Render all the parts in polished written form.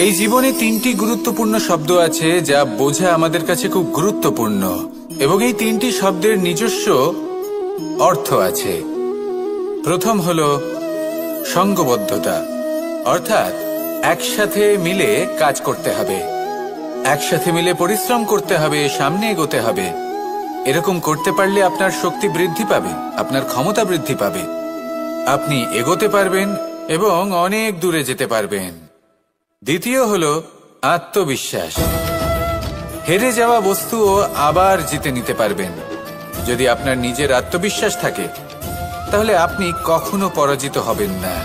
এই জীবনে তিনটি গুরুত্বপূর্ণ শব্দ আছে যা বোঝা আমাদের কাছে খুব গুরুত্বপূর্ণ, এবং এই তিনটি শব্দের নিজস্ব অর্থ আছে। প্রথম হলো সঙ্গবদ্ধতা, অর্থাৎ একসাথে মিলে কাজ করতে হবে, একসাথে মিলে পরিশ্রম করতে হবে, সামনে এগোতে হবে। এরকম করতে পারলে আপনার শক্তি বৃদ্ধি পাবে, আপনার ক্ষমতা বৃদ্ধি পাবে, আপনি এগোতে পারবেন এবং অনেক দূরে যেতে পারবেন। দ্বিতীয় হলো আত্মবিশ্বাস। হেরে যাওয়া বস্তুও আবার জিতে নিতে পারবেন। যদি আপনার নিজের আত্মবিশ্বাস থাকে তাহলে আপনি কখনো পরাজিত হবেন না।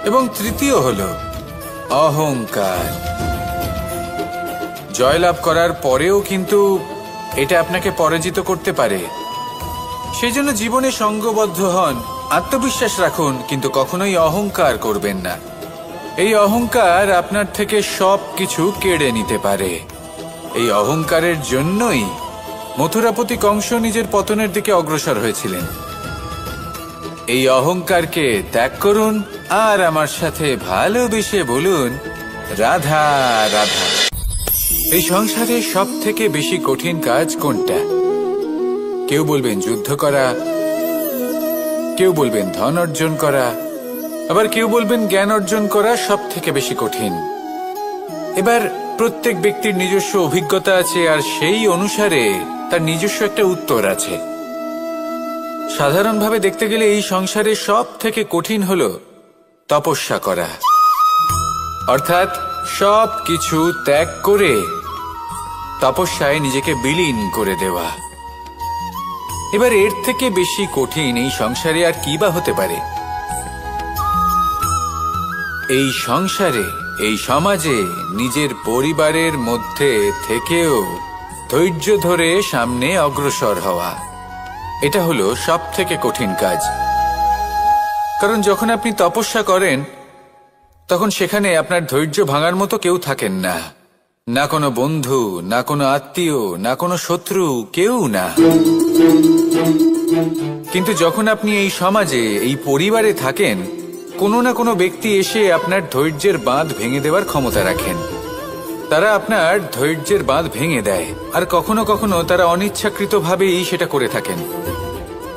এবং তৃতীয় হলো অহংকার। জয়লাভ করার পরেও কিন্তু এটা আপনাকে পরাজিত করতে পারে। সেই জন্য জীবনে সঙ্গবদ্ধ হন, আত্মবিশ্বাস রাখুন, কিন্তু কখনোই অহংকার করবেন না। এই অহংকার আপনার থেকে সব কিছু কেড়ে নিতে পারে। এই অহংকারের জন্যই মথুরাপতি কংস নিজের পতনের দিকে অগ্রসর হয়েছিলেন। এই অহংকারকে ত্যাগ করুন আর আমার সাথে ভালোবেসে বলুন, রাধা রাধা। এই সংসারে সব থেকে বেশি কঠিন কাজ কোনটা? কেউ বলবেন যুদ্ধ করা, কেউ বলবেন ধন অর্জন করা, আবার কেউ বলবেন জ্ঞান অর্জন করা সব থেকে বেশি কঠিন। এবার প্রত্যেক ব্যক্তির নিজস্ব অভিজ্ঞতা আছে আর সেই অনুসারে তার নিজস্ব একটা উত্তর আছে। সাধারণভাবে দেখতে গেলে এই সংসারে সব থেকে কঠিন হলো তপস্যা করা, অর্থাৎ সব কিছু ত্যাগ করে তপস্যায় নিজেকে বিলীন করে দেওয়া। এবার এর থেকে বেশি কঠিন এই সংসারে আর কি বা হতে পারে? এই সংসারে, এই সমাজে, নিজের পরিবারের মধ্যে থেকেও ধৈর্য ধরে সামনে অগ্রসর হওয়া, এটা হলো সব থেকে কঠিন কাজ। কারণ যখন আপনি তপস্যা করেন তখন সেখানে আপনার ধৈর্য ভাঙার মতো কেউ থাকেন না, না কোনো বন্ধু, না কোনো আত্মীয়, না কোনো শত্রু, কেউ না। কিন্তু যখন আপনি এই সমাজে, এই পরিবারে থাকেন, কোনো না কোনো ব্যক্তি এসে আপনার ধৈর্যের বাঁধ ভেঙে দেওয়ার ক্ষমতা রাখেন। তারা আপনার ধৈর্যের বাঁধ ভেঙে দেয়, আর কখনো কখনো তারা অনিচ্ছাকৃতভাবেই সেটা করে থাকেন।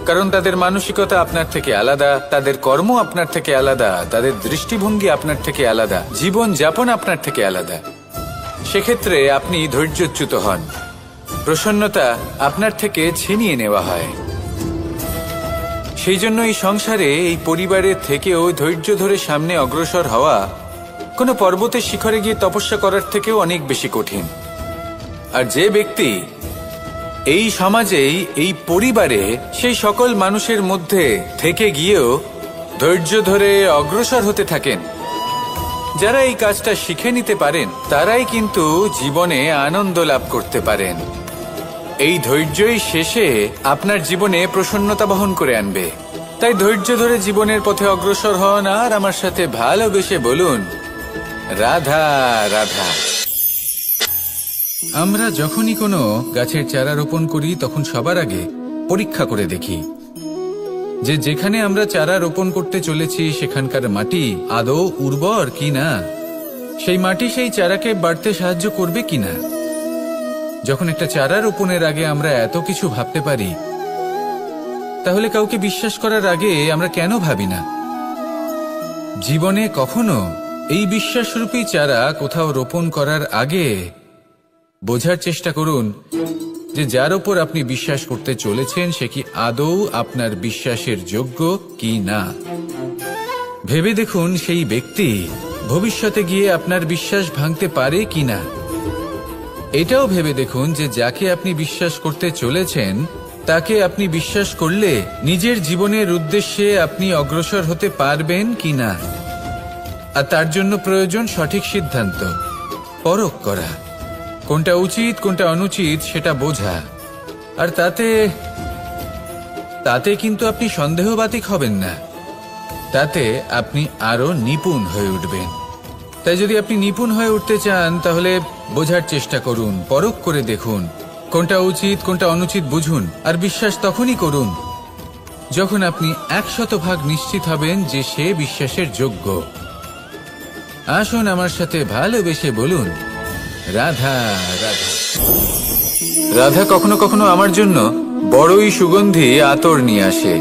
কারণ তাদের মানসিকতা আপনার থেকে আলাদা, তাদের কর্ম আপনার থেকে আলাদা, তাদের দৃষ্টিভঙ্গি আপনার থেকে আলাদা, জীবন যাপন আপনার থেকে আলাদা। সেক্ষেত্রে আপনি ধৈর্যচ্যুত হন, প্রসন্নতা আপনার থেকে ছিনিয়ে নেওয়া হয়। সেই জন্য এই সংসারে, এই পরিবারের থেকেও ধৈর্য ধরে সামনে অগ্রসর হওয়া কোনো পর্বতের শিখরে গিয়ে তপস্যা করার থেকেও অনেক বেশি কঠিন। আর যে ব্যক্তি এই সমাজেই, এই পরিবারে, সেই সকল মানুষের মধ্যে থেকে গিয়েও ধৈর্য ধরে অগ্রসর হতে থাকেন, যারা এই কাজটা শিখে নিতে পারেন, তারাই কিন্তু জীবনে আনন্দ লাভ করতে পারেন। এই ধৈর্যই শেষে আপনার জীবনে প্রসন্নতা বহন করে আনবে। তাই ধৈর্য ধরে জীবনের পথে অগ্রসর হন আর আমার সাথে ভালোবেসে বলুন, রাধা রাধা। আমরা যখনই কোনো গাছের চারা রোপণ করি তখন সবার আগে পরীক্ষা করে দেখি যে যেখানে আমরা চারা রোপণ করতে চলেছি সেখানকার মাটি আদৌ উর্বর কিনা, সেই মাটি সেই চারাকে বাড়তে সাহায্য করবে কিনা। যখন একটা চারা রোপণের আগে আমরা এত কিছু ভাবতে পারি, তাহলে কাউকে বিশ্বাস করার আগে আমরা কেন ভাবি না? জীবনে কখনো এই বিশ্বাসরূপী চারা কোথাও রোপণ করার আগে বোঝার চেষ্টা করুন যে যার ওপর আপনি বিশ্বাস করতে চলেছেন সে কি আদৌ আপনার বিশ্বাসের যোগ্য কি না। ভেবে দেখুন সেই ব্যক্তি ভবিষ্যতে গিয়ে আপনার বিশ্বাস ভাঙতে পারে কিনা। এটাও ভেবে দেখুন যে যাকে আপনি বিশ্বাস করতে চলেছেন তাকে আপনি বিশ্বাস করলে নিজের জীবনের উদ্দেশ্যে আপনি অগ্রসর হতে পারবেন কিনা। আর তার জন্য প্রয়োজন সঠিক সিদ্ধান্ত, পরখ করা, কোনটা উচিত কোনটা অনুচিত সেটা বোঝা। আর তাতে কিন্তু আপনি সন্দেহবাতিক হবেন না, তাতে আপনি আরো নিপুণ হয়ে উঠবেন। তাই যদি আপনি নিপুণ হয়ে উঠতে চান তাহলে বোঝার চেষ্টা করুন, পরখ করে দেখুন, কোনটা উচিত কোনটা অনুচিত বুঝুন। আর বিশ্বাস তখনই করুন যখন আপনি 100% নিশ্চিত হবেন যে সে বিশ্বাসের যোগ্য। আসুন আমার সাথে ভালোবেসে বলুন, রাধা রাধা। রাধা কখনো কখনো আমার জন্য বড়ই সুগন্ধি আতর নিয়ে আসে,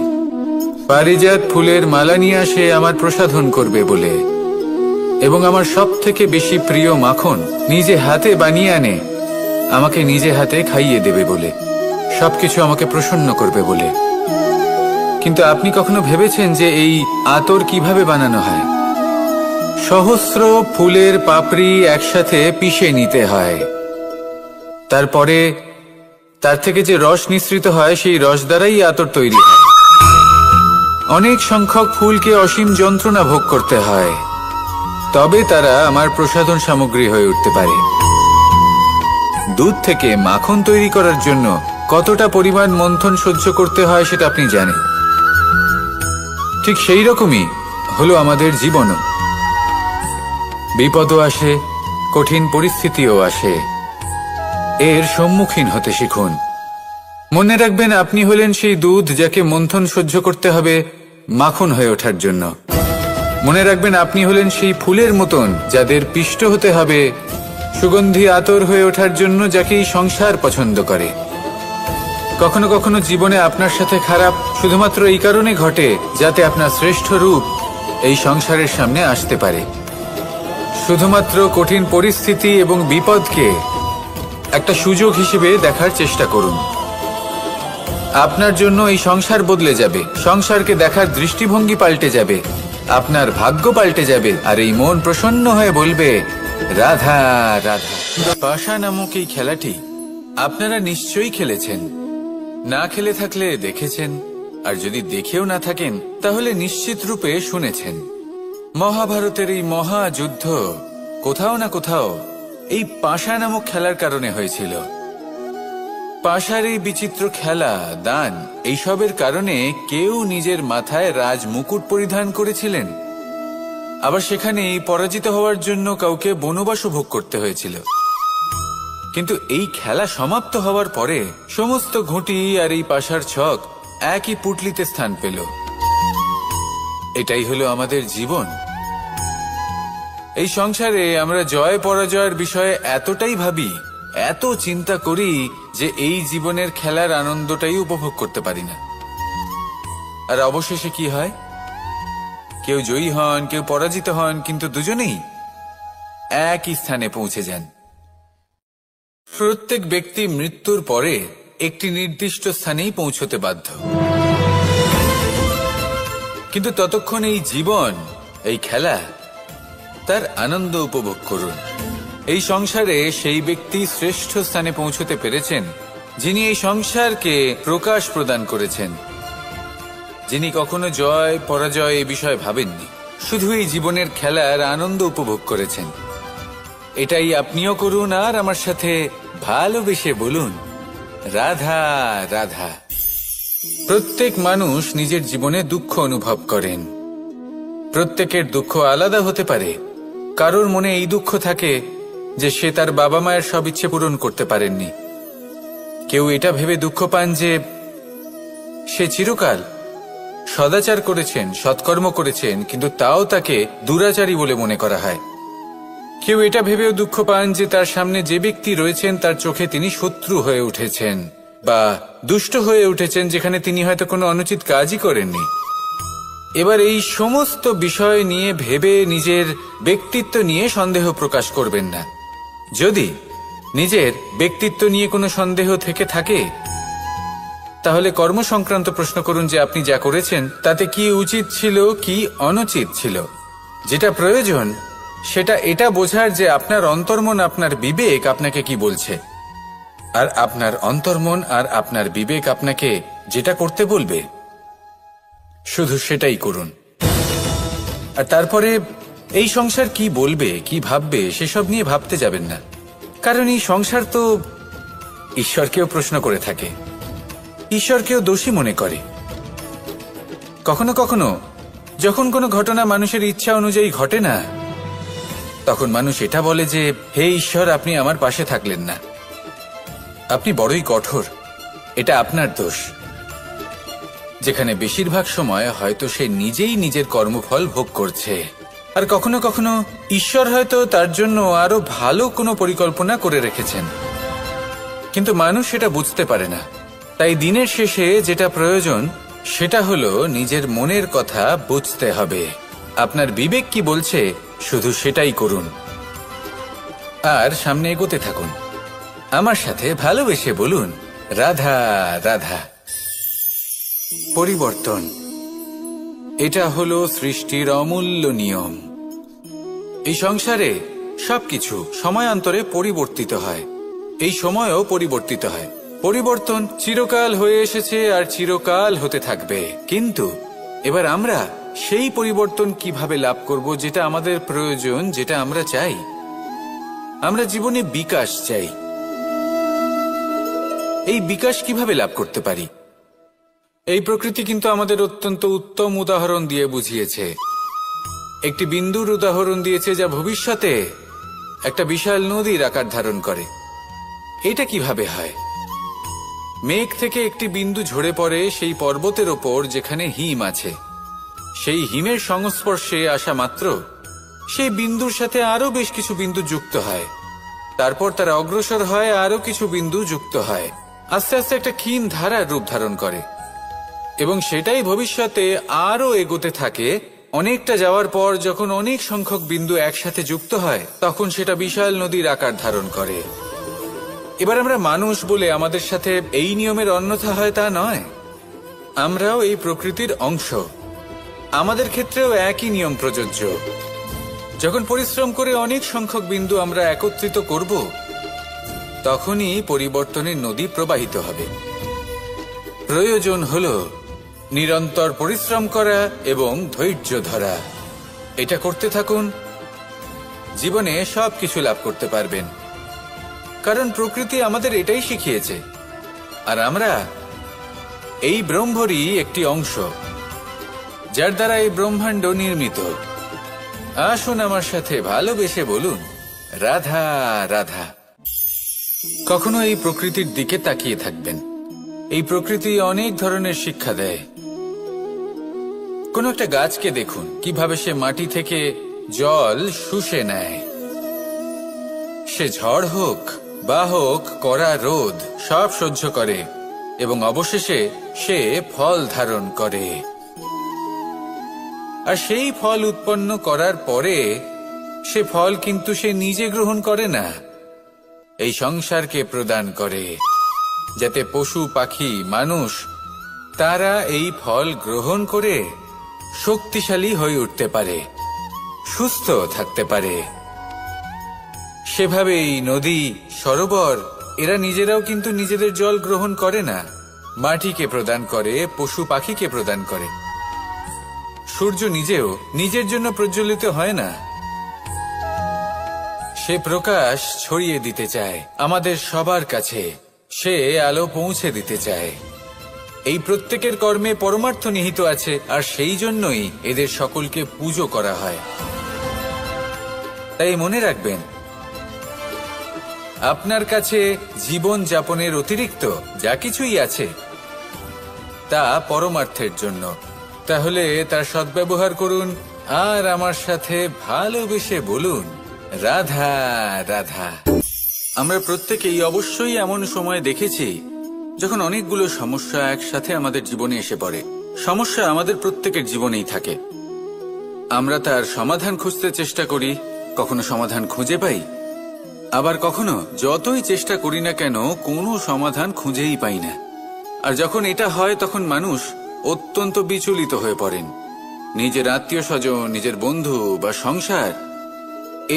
পারিজাত ফুলের মালা নিয়ে আসে আমার প্রসাধন করবে বলে, এবং আমার সব থেকে বেশি প্রিয় মাখন নিজে হাতে বানিয়ে আনে আমাকে নিজে হাতে খাইয়ে দেবে বলে, সবকিছু আমাকে প্রসন্ন করবে বলে। কিন্তু আপনি কখনো ভেবেছেন যে এই আতর কিভাবে বানানো হয়? সহস্র ফুলের পাপড়ি একসাথে পিষে নিতে হয়, তারপরে তার থেকে যে রস নিঃসৃত হয় সেই রস দ্বারাই আতর তৈরি হয়। অনেক সংখ্যক ফুলকে অসীম যন্ত্রণা ভোগ করতে হয়, তবে তারা আমার প্রসাধন সামগ্রী হয়ে উঠতে পারে। দুধ থেকে মাখন তৈরি করার জন্য কতটা পরিমাণ মন্থন সহ্য করতে হয় সেটা আপনি জানেন। ঠিক সেই রকমই হলো আমাদের জীবনও। বিপদও আসে, কঠিন পরিস্থিতিও আসে, এর সম্মুখীন হতে শিখুন। মনে রাখবেন, আপনি হলেন সেই দুধ যাকে মন্থন সহ্য করতে হবে মাখন হয়ে ওঠার জন্য। মনে রাখবেন, আপনি হলেন সেই ফুলের মতন যাদের পিষ্ট হতে হবে সুগন্ধি আতর হয়ে ওঠার জন্য, যাকে এই সংসার পছন্দ করে। কখনো কখনো জীবনে আপনার সাথে খারাপ শুধুমাত্র এই কারণে ঘটে যাতে আপনার শ্রেষ্ঠ রূপ এই সংসারের সামনে আসতে পারে। শুধুমাত্র কঠিন পরিস্থিতি এবং বিপদকে একটা সুযোগ হিসেবে দেখার চেষ্টা করুন। আপনার জন্য এই সংসার বদলে যাবে, সংসারকে দেখার দৃষ্টিভঙ্গি পাল্টে যাবে, আপনার ভাগ্য পাল্টে যাবে, আর এই মন প্রসন্ন হয়ে বলবে, রাধা রাধা। পাশা নামক এই খেলাটি আপনারা নিশ্চয়ই খেলেছেন, না খেলে থাকলে দেখেছেন, আর যদি দেখেও না থাকেন তাহলে নিশ্চিত রূপে শুনেছেন। মহাভারতের এই মহাযুদ্ধ কোথাও না কোথাও এই পাশা নামক খেলার কারণে হয়েছিল। পাশার এই বিচিত্র খেলা, দান, এইসবের কারণে কেউ নিজের মাথায় রাজ মুকুট পরিধান করেছিলেন, আবার সেখানে পরাজিত হওয়ার জন্য কাউকে বনবাসও ভোগ করতে হয়েছিল। কিন্তু এই খেলা সমাপ্ত হওয়ার পরে সমস্ত ঘুঁটি আর এই পাশার ছক একই পুটলিতে স্থান পেল। এটাই হলো আমাদের জীবন। এই সংসারে আমরা জয় পরাজয়ের বিষয়ে এতটাই ভাবি, এত চিন্তা করি যে এই জীবনের খেলার আনন্দটাই উপভোগ করতে পারি না। আর অবশেষে কি হয়? কেউ জয়ী হন, কেউ পরাজিত হন, কিন্তু দুজনেই একই স্থানে পৌঁছে যান। প্রত্যেক ব্যক্তি মৃত্যুর পরে একটি নির্দিষ্ট স্থানেই পৌঁছতে বাধ্য, কিন্তু ততক্ষণ এই জীবন, এই খেলা, তার আনন্দ উপভোগ করুন। এই সংসারে সেই ব্যক্তি শ্রেষ্ঠ স্থানে পৌঁছতে পেরেছেন যিনি এই সংসারকে প্রকাশ প্রদান করেছেন, যিনি কখনো জয় পরাজয় এই বিষয়ে ভাবেননি, শুধু এই জীবনের খেলার আনন্দ উপভোগ করেছেন। এটাই আপনিও করুন, আর আমার সাথে ভালোবেসে বলুন, রাধা রাধা। প্রত্যেক মানুষ নিজের জীবনে দুঃখ অনুভব করেন। প্রত্যেকের দুঃখ আলাদা হতে পারে। কারোর মনে এই দুঃখ থাকে যে সে তার বাবা মায়ের সব ইচ্ছে পূরণ করতে পারেননি। কেউ এটা ভেবে দুঃখ পান যে সে চিরকাল সদাচার করেছেন, সৎকর্ম করেছেন, কিন্তু তাও তাকে দুরাচারী বলে মনে করা হয়। কেউ এটা ভেবেও দুঃখ পান যে তার সামনে যে ব্যক্তি রয়েছেন তার চোখে তিনি শত্রু হয়ে উঠেছেন বা দুষ্ট হয়ে উঠেছেন, যেখানে তিনি হয়তো কোনো অনুচিত কাজই করেননি। এবার এই সমস্ত বিষয় নিয়ে ভেবে নিজের ব্যক্তিত্ব নিয়ে সন্দেহ প্রকাশ করবেন না। যদি নিজের ব্যক্তিত্ব নিয়ে কোনো সন্দেহ থেকে থাকে তাহলে কর্ম সংক্রান্ত প্রশ্ন করুন যে আপনি যা করেছেন তাতে কি উচিত ছিল, কি অনুচিত ছিল। যেটা প্রয়োজন সেটা এটা বোঝার যে আপনার অন্তর্মন, আপনার বিবেক আপনাকে কি বলছে, আর আপনার অন্তর্মন আর আপনার বিবেক আপনাকে যেটা করতে বলবে শুধু সেটাই করুন। আর তারপরে এই সংসার কি বলবে, কি ভাববে সেসব নিয়ে ভাবতে যাবেন না, কারণ এই সংসার তো ঈশ্বরকেও প্রশ্ন করে থাকে, ঈশ্বরকেও দোষী মনে করে। কখনো কখনো যখন কোনো ঘটনা মানুষের ইচ্ছা অনুযায়ী ঘটে না, তখন মানুষ এটা বলে যে হে ঈশ্বর, আপনি আমার পাশে থাকলেন না, আপনি বড়ই কঠোর, এটা আপনার দোষ। যেখানে বেশিরভাগ সময় হয়তো সে নিজেই নিজের কর্মফল ভোগ করছে। আর কখনো কখনো ঈশ্বর হয়তো তার জন্য আরো ভালো কোনো পরিকল্পনা করে রেখেছেন, কিন্তু মানুষ সেটা বুঝতে পারে না। তাই দিনের শেষে যেটা প্রয়োজন সেটা হলো নিজের মনের কথা বুঝতে হবে। আপনার বিবেক কি বলছে শুধু সেটাই করুন আর সামনে এগোতে থাকুন। আমার সাথে ভালোবেসে বলুন, রাধা রাধা। পরিবর্তন, এটা হলো সৃষ্টির অমূল্য নিয়ম। এই সংসারে সবকিছু সময়ান্তরে পরিবর্তিত হয়, এই সময়ও পরিবর্তিত হয়। পরিবর্তন চিরকাল হয়ে এসেছে আর চিরকাল হতে থাকবে, কিন্তু এবার আমরা সেই পরিবর্তন কিভাবে লাভ করব যেটা আমাদের প্রয়োজন, যেটা আমরা চাই। আমরা জীবনে বিকাশ চাই। এই বিকাশ কিভাবে লাভ করতে পারি? এই প্রকৃতি কিন্তু আমাদের অত্যন্ত উত্তম উদাহরণ দিয়ে বুঝিয়েছে। একটি বিন্দুর উদাহরণ দিয়েছে যা ভবিষ্যতে একটা বিশাল নদীর আকার ধারণ করে। এটা কিভাবে হয়? মেঘ থেকে একটি বিন্দু ঝরে পড়ে সেই পর্বতের ওপর যেখানে হিম আছে। সেই হিমের সংস্পর্শে আসা মাত্র সেই বিন্দুর সাথে আরো বেশ কিছু বিন্দু যুক্ত হয়। তারপর তারা অগ্রসর হয়, আরো কিছু বিন্দু যুক্ত হয়, আস্তে আস্তে একটা ক্ষীণ ধারার রূপ ধারণ করে এবং সেটাই ভবিষ্যতে আরো এগোতে থাকে। অনেকটা যাওয়ার পর যখন অনেক সংখ্যক বিন্দু একসাথে যুক্ত হয় তখন সেটা বিশাল নদীর আকার ধারণ করে। এবার আমরা মানুষ বলে আমাদের সাথে এই নিয়মের অন্যথা হয় তা নয়। আমরাও এই প্রকৃতির অংশ, আমাদের ক্ষেত্রেও একই নিয়ম প্রযোজ্য। যখন পরিশ্রম করে অনেক সংখ্যক বিন্দু আমরা একত্রিত করব তখনই পরিবর্তনের নদী প্রবাহিত হবে। প্রয়োজন হলো নিরন্তর পরিশ্রম করা এবং ধৈর্য ধরা। এটা করতে থাকুন, জীবনে সবকিছু লাভ করতে পারবেন, কারণ প্রকৃতি আমাদের এটাই শিখিয়েছে। আর আমরা এই ব্রহ্মরই একটি অংশ, যার দ্বারা এই ব্রহ্মাণ্ড নির্মিত। আসুন আমার সাথে ভালোবেসে বলুন, রাধা রাধা। কখনো এই প্রকৃতির দিকে তাকিয়ে থাকবেন। এই প্রকৃতি অনেক ধরনের শিক্ষা দেয়। কোন একটা গাছকে দেখুন কিভাবে সে মাটি থেকে জল শুষে নেয়। সে ঝড় হোক বা হোক কড়া রোদ সব সহ্য করে এবং অবশেষে সে ফল ধারণ করে। আর সেই ফল উৎপন্ন করার পরে সে ফল কিন্তু সে নিজে গ্রহণ করে না, এই সংসারকে প্রদান করে, যাতে পশু পাখি মানুষ তারা এই ফল গ্রহণ করে শক্তিশালী হয়ে উঠতে পারে, সুস্থ থাকতে পারে। সেভাবেই নদী, সরোবর এরা নিজেরাও কিন্তু নিজেদের জল গ্রহণ করে না, মাটিকে প্রদান করে, পশু পাখিকে প্রদান করে। সূর্য নিজেও নিজের জন্য প্রজ্বলিত হয় না, সে প্রকাশ ছড়িয়ে দিতে চায় আমাদের সবার কাছে, সে আলো পৌঁছে দিতে চায়। এই প্রত্যেকের কর্মে পরমার্থ নিহিত আছে, আর সেই জন্যই এদের সকলকে পুজো করা হয়। তাই মনে রাখবেন, আপনার কাছে জীবন যাপনের অতিরিক্ত যা কিছুই আছে তা পরমার্থের জন্য। তাহলে তার সদ্ব্যবহার করুন আর আমার সাথে ভালোবেসে বলুন, রাধা রাধা। আমরা প্রত্যেকেই অবশ্যই এমন সময় দেখেছি যখন অনেকগুলো সমস্যা একসাথে আমাদের জীবনে এসে পড়ে। সমস্যা আমাদের প্রত্যেকের জীবনেই থাকে। আমরা তার সমাধান খুঁজতে চেষ্টা করি, কখনো সমাধান খুঁজে পাই, আবার কখনো যতই চেষ্টা করি না কেন কোনো সমাধান খুঁজেই পাই না। আর যখন এটা হয় তখন মানুষ অত্যন্ত বিচলিত হয়ে পড়েন। নিজের আত্মীয় স্বজন, নিজের বন্ধু বা সংসার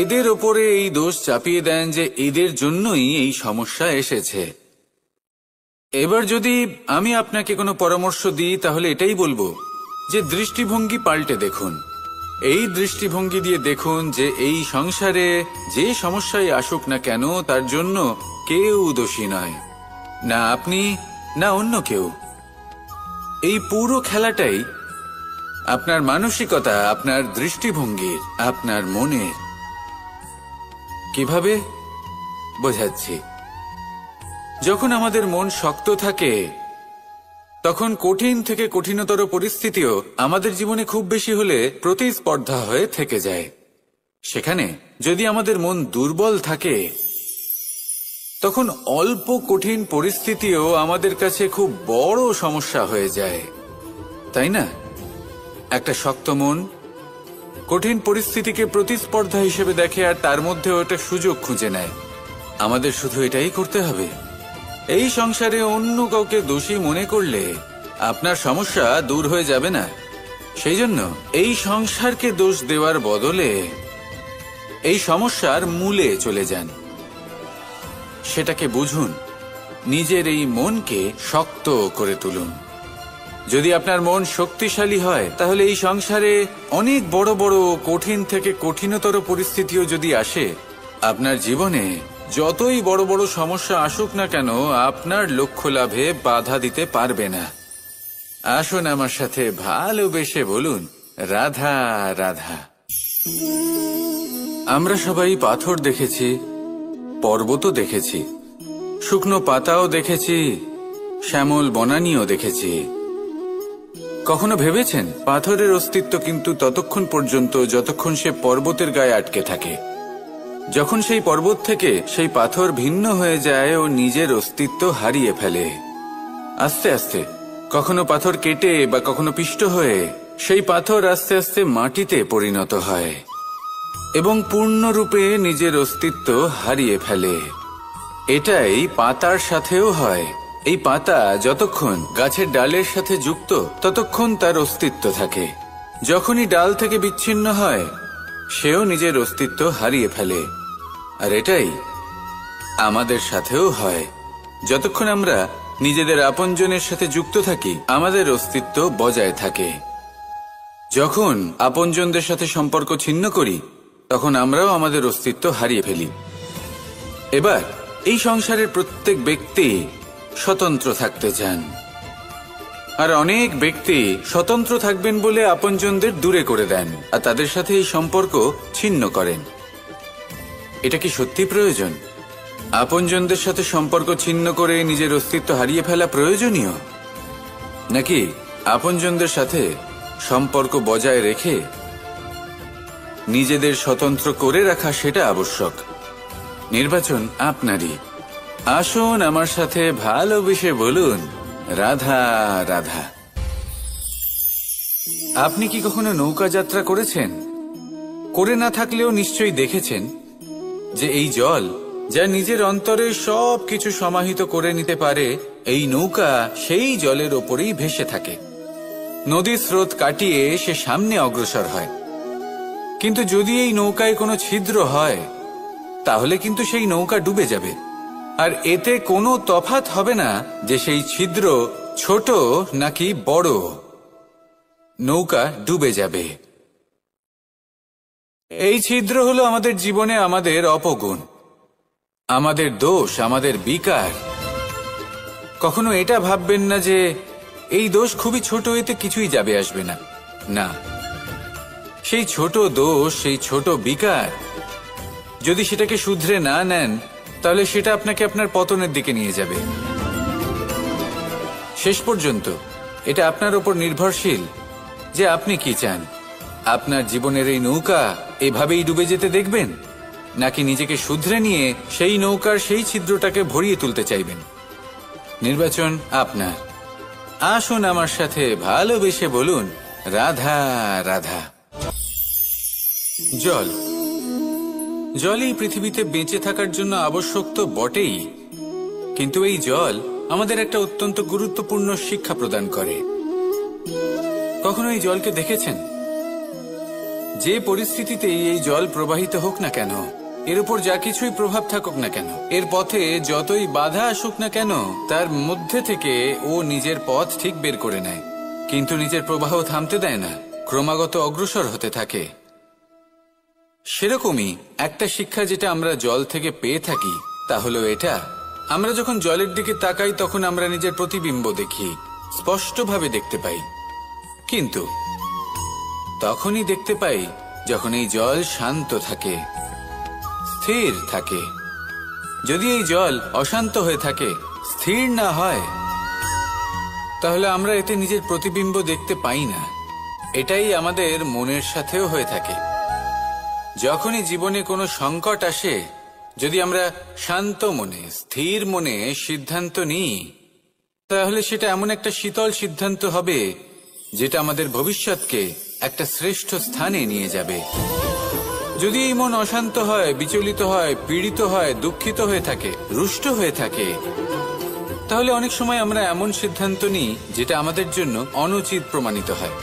এদের ওপরে এই দোষ চাপিয়ে দেন যে এদের জন্যই এই সমস্যা এসেছে। এবার যদি আমি আপনাকে কোনো পরামর্শ দিই তাহলে এটাই বলবো যে দৃষ্টিভঙ্গি পাল্টে দেখুন। এই দৃষ্টিভঙ্গি দিয়ে দেখুন যে এই সংসারে যে সমস্যায় আসুক না কেন তার জন্য কেউ দোষী নয়, না আপনি না অন্য কেউ। এই পুরো খেলাটাই আপনার মানসিকতা, আপনার দৃষ্টিভঙ্গির, আপনার মনের। কিভাবে বোঝাচ্ছি? যখন আমাদের মন শক্ত থাকে তখন কঠিন থেকে কঠিনতর পরিস্থিতিও আমাদের জীবনে খুব বেশি হলে প্রতিস্পর্ধা হয়ে থেকে যায়। সেখানে যদি আমাদের মন দুর্বল থাকে, তখন অল্প কঠিন পরিস্থিতিও আমাদের কাছে খুব বড় সমস্যা হয়ে যায়, তাই না? একটা শক্ত মন কঠিন পরিস্থিতিকে প্রতিস্পর্ধা হিসেবে দেখে আর তার মধ্যে ওটা সুযোগ খুঁজে নেয়। আমাদের শুধু এটাই করতে হবে। এই সংসারে অন্য কাউকে দোষী মনে করলে আপনার সমস্যা দূর হয়ে যাবে না। সেই জন্য এই সংসারকে দোষ দেওয়ার বদলে এই সমস্যার মূলে চলে যান, সেটাকে বুঝুন, নিজের এই মনকে শক্ত করে তুলুন। যদি আপনার মন শক্তিশালী হয়, তাহলে এই সংসারে অনেক বড় বড় কঠিন থেকে কঠিনতর পরিস্থিতিও যদি আসে, আপনার জীবনে যতই বড় বড় সমস্যা আসুক না কেন, আপনার লক্ষ্য লাভে বাধা দিতে পারবে না। আসুন আমার সাথে ভালোবেসে বলুন, রাধা রাধা। আমরা সবাই পাথর দেখেছি, পর্বতও দেখেছি, শুকনো পাতাও দেখেছি, শ্যামল বনানীও দেখেছি। কখনো ভেবেছেন পাথরের অস্তিত্ব কিন্তু ততক্ষণ পর্যন্ত যতক্ষণ সে পর্বতের গায়ে আটকে থাকে। যখন সেই পর্বত থেকে সেই পাথর ভিন্ন হয়ে যায় ও নিজের অস্তিত্ব হারিয়ে ফেলে। আস্তে আস্তে কখনো পাথর কেটে বা কখনো পিষ্ট হয়ে সেই পাথর আস্তে আস্তে মাটিতে পরিণত হয় এবং পূর্ণরূপে নিজের অস্তিত্ব হারিয়ে ফেলে। এটাই পাতার সাথেও হয়। এই পাতা যতক্ষণ গাছের ডালের সাথে যুক্ত ততক্ষণ তার অস্তিত্ব থাকে। যখনই ডাল থেকে বিচ্ছিন্ন হয়, সেও নিজের অস্তিত্ব হারিয়ে ফেলে। আর এটাই আমাদের সাথেও হয়। যতক্ষণ আমরা নিজেদের আপনজনের সাথে যুক্ত থাকি, আমাদের অস্তিত্ব বজায় থাকে। যখন আপনজনদের সাথে সম্পর্ক ছিন্ন করি, তখন আমরাও আমাদের অস্তিত্ব হারিয়ে ফেলি। এবার এই সংসারের প্রত্যেক ব্যক্তি স্বতন্ত্র থাকতে চান, আর অনেক ব্যক্তি স্বতন্ত্র থাকবেন বলে আপনজনদের দূরে করে দেন আর তাদের সাথে এই সম্পর্ক ছিন্ন করেন। এটা কি সত্যি প্রয়োজন? আপনজনদের সাথে সম্পর্ক ছিন্ন করে নিজের অস্তিত্ব হারিয়ে ফেলা প্রয়োজনীয়, নাকি আপনজনদের সাথে সম্পর্ক বজায় রেখে নিজেদের স্বতন্ত্র করে রাখা সেটা আবশ্যক? নির্বাচন আপনারই। আসুন আমার সাথে ভালোবেসে বলুন, রাধা রাধা। আপনি কি কখনো নৌকা যাত্রা করেছেন? করে না থাকলেও নিশ্চয়ই দেখেছেন যে এই জল যা নিজের অন্তরে সব কিছু সমাহিত করে নিতে পারে, এই নৌকা সেই জলের ওপরেই ভেসে থাকে। নদীর স্রোত কাটিয়ে সে সামনে অগ্রসর হয়। কিন্তু যদি এই নৌকায় কোনো ছিদ্র হয়, তাহলে কিন্তু সেই নৌকা ডুবে যাবে। আর এতে কোনো তফাৎ হবে না যে সেই ছিদ্র ছোট নাকি বড়, নৌকা ডুবে যাবে। এই ছিদ্র হলো আমাদের জীবনে আমাদের অপগুণ, আমাদের দোষ, আমাদের বিকার। কখনো এটা ভাববেন না যে এই দোষ খুবই ছোট, এতে কিছুই যাবে আসবে না। না, সেই ছোট দোষ, সেই ছোট বিকার যদি সেটাকে শুধরে না নেন, তাহলে সেটা আপনাকে আপনার পতনের দিকে নিয়ে যাবে। শেষ পর্যন্ত এটা আপনার উপর নির্ভরশীল যে আপনি কি চান। আপনার জীবনের এই নৌকা এভাবেই ডুবে যেতে দেখবেন, নাকি নিজেকে শুধরে নিয়ে সেই নৌকার সেই ছিদ্রটাকে ভরিয়ে তুলতে চাইবেন? নির্বাচন আপনার। আসুন আমার সাথে ভালোবেসে বলুন, রাধা রাধা। জল, জলই পৃথিবীতে বেঁচে থাকার জন্য আবশ্যক তো বটেই, কিন্তু এই জল আমাদের একটা অত্যন্ত গুরুত্বপূর্ণ শিক্ষা প্রদান করে। কখনো এই জলকে দেখেছেন? যে পরিস্থিতিতেই এই জল প্রবাহিত হোক না কেন, এর উপর যা কিছুই প্রভাব থাকুক না কেন, এর পথে যতই বাধা আসুক না কেন, তার মধ্যে থেকে ও নিজের পথ ঠিক বের করে নেয়, কিন্তু নিজের প্রবাহ থামতে দেয় না, ক্রমাগত অগ্রসর হতে থাকে। সেরকমই একটা শিক্ষা যেটা আমরা জল থেকে পেয়ে থাকি, তা হলো এটা: আমরা যখন জলের দিকে তাকাই তখন আমরা নিজের প্রতিবিম্ব দেখি, স্পষ্টভাবে দেখতে পাই। কিন্তু তখনই দেখতে পাই যখন এই জল শান্ত থাকে, স্থির থাকে। যদি এই জল অশান্ত হয়ে থাকে, স্থির না হয়, তাহলে আমরা এতে নিজের প্রতিবিম্ব দেখতে পাই না। এটাই আমাদের মনের সাথেও হয়ে থাকে। যখনই জীবনে কোনো সংকট আসে, যদি আমরা শান্ত মনে, স্থির মনে সিদ্ধান্ত নিই, তাহলে সেটা এমন একটা শীতল সিদ্ধান্ত হবে যেটা আমাদের ভবিষ্যৎকে একটা শ্রেষ্ঠ স্থানে নিয়ে যাবে। যদি এই মন অশান্ত হয়, বিচলিত হয়, পীড়িত হয়, দুঃখিত হয়ে থাকে, রুষ্ট হয়ে থাকে, তাহলে অনেক সময় আমরা এমন সিদ্ধান্ত নিই যেটা আমাদের জন্য অনুচিত প্রমাণিত হয়।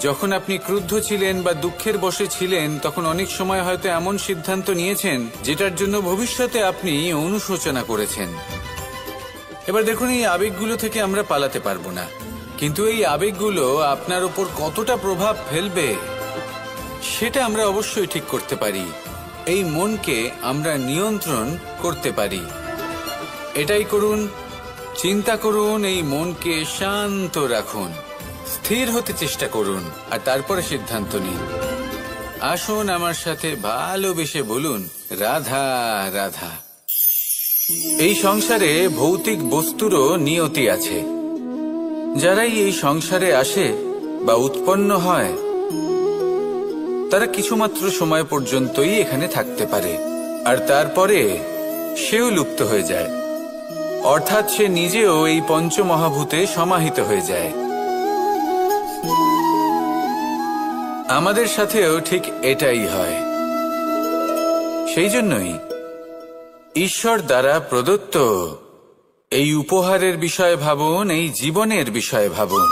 যখন আপনি ক্রুদ্ধ ছিলেন বা দুঃখের বশে ছিলেন, তখন অনেক সময় হয়তো এমন সিদ্ধান্ত নিয়েছেন যেটার জন্য ভবিষ্যতে আপনি অনুশোচনা করেছেন। এবার দেখুন, এই আবেগগুলো থেকে আমরা পালাতে পারবো না, কিন্তু এই আবেগগুলো আপনার উপর কতটা প্রভাব ফেলবে সেটা আমরা অবশ্যই ঠিক করতে পারি। এই মনকে আমরা নিয়ন্ত্রণ করতে পারি। এটাই করুন, চিন্তা করুন, এই মনকে শান্ত রাখুন, স্থির হতে চেষ্টা করুন, আর তারপরে সিদ্ধান্ত নিন। আসুন আমার সাথে ভালোবেসে বলুন, রাধা রাধা। এই সংসারে ভৌতিক বস্তুরও নিয়তি আছে। যারাই এই সংসারে আসে বা উৎপন্ন হয়, তারা কিছুমাত্র সময় পর্যন্তই এখানে থাকতে পারে, আর তারপরে সেও লুপ্ত হয়ে যায়, অর্থাৎ সে নিজেও এই পঞ্চমহাভূতে সমাহিত হয়ে যায়। আমাদের সাথেও ঠিক এটাই হয়। সেই জন্যই ঈশ্বর দ্বারা প্রদত্ত এই উপহারের বিষয়ে ভাবুন, এই জীবনের বিষয়ে ভাবুন।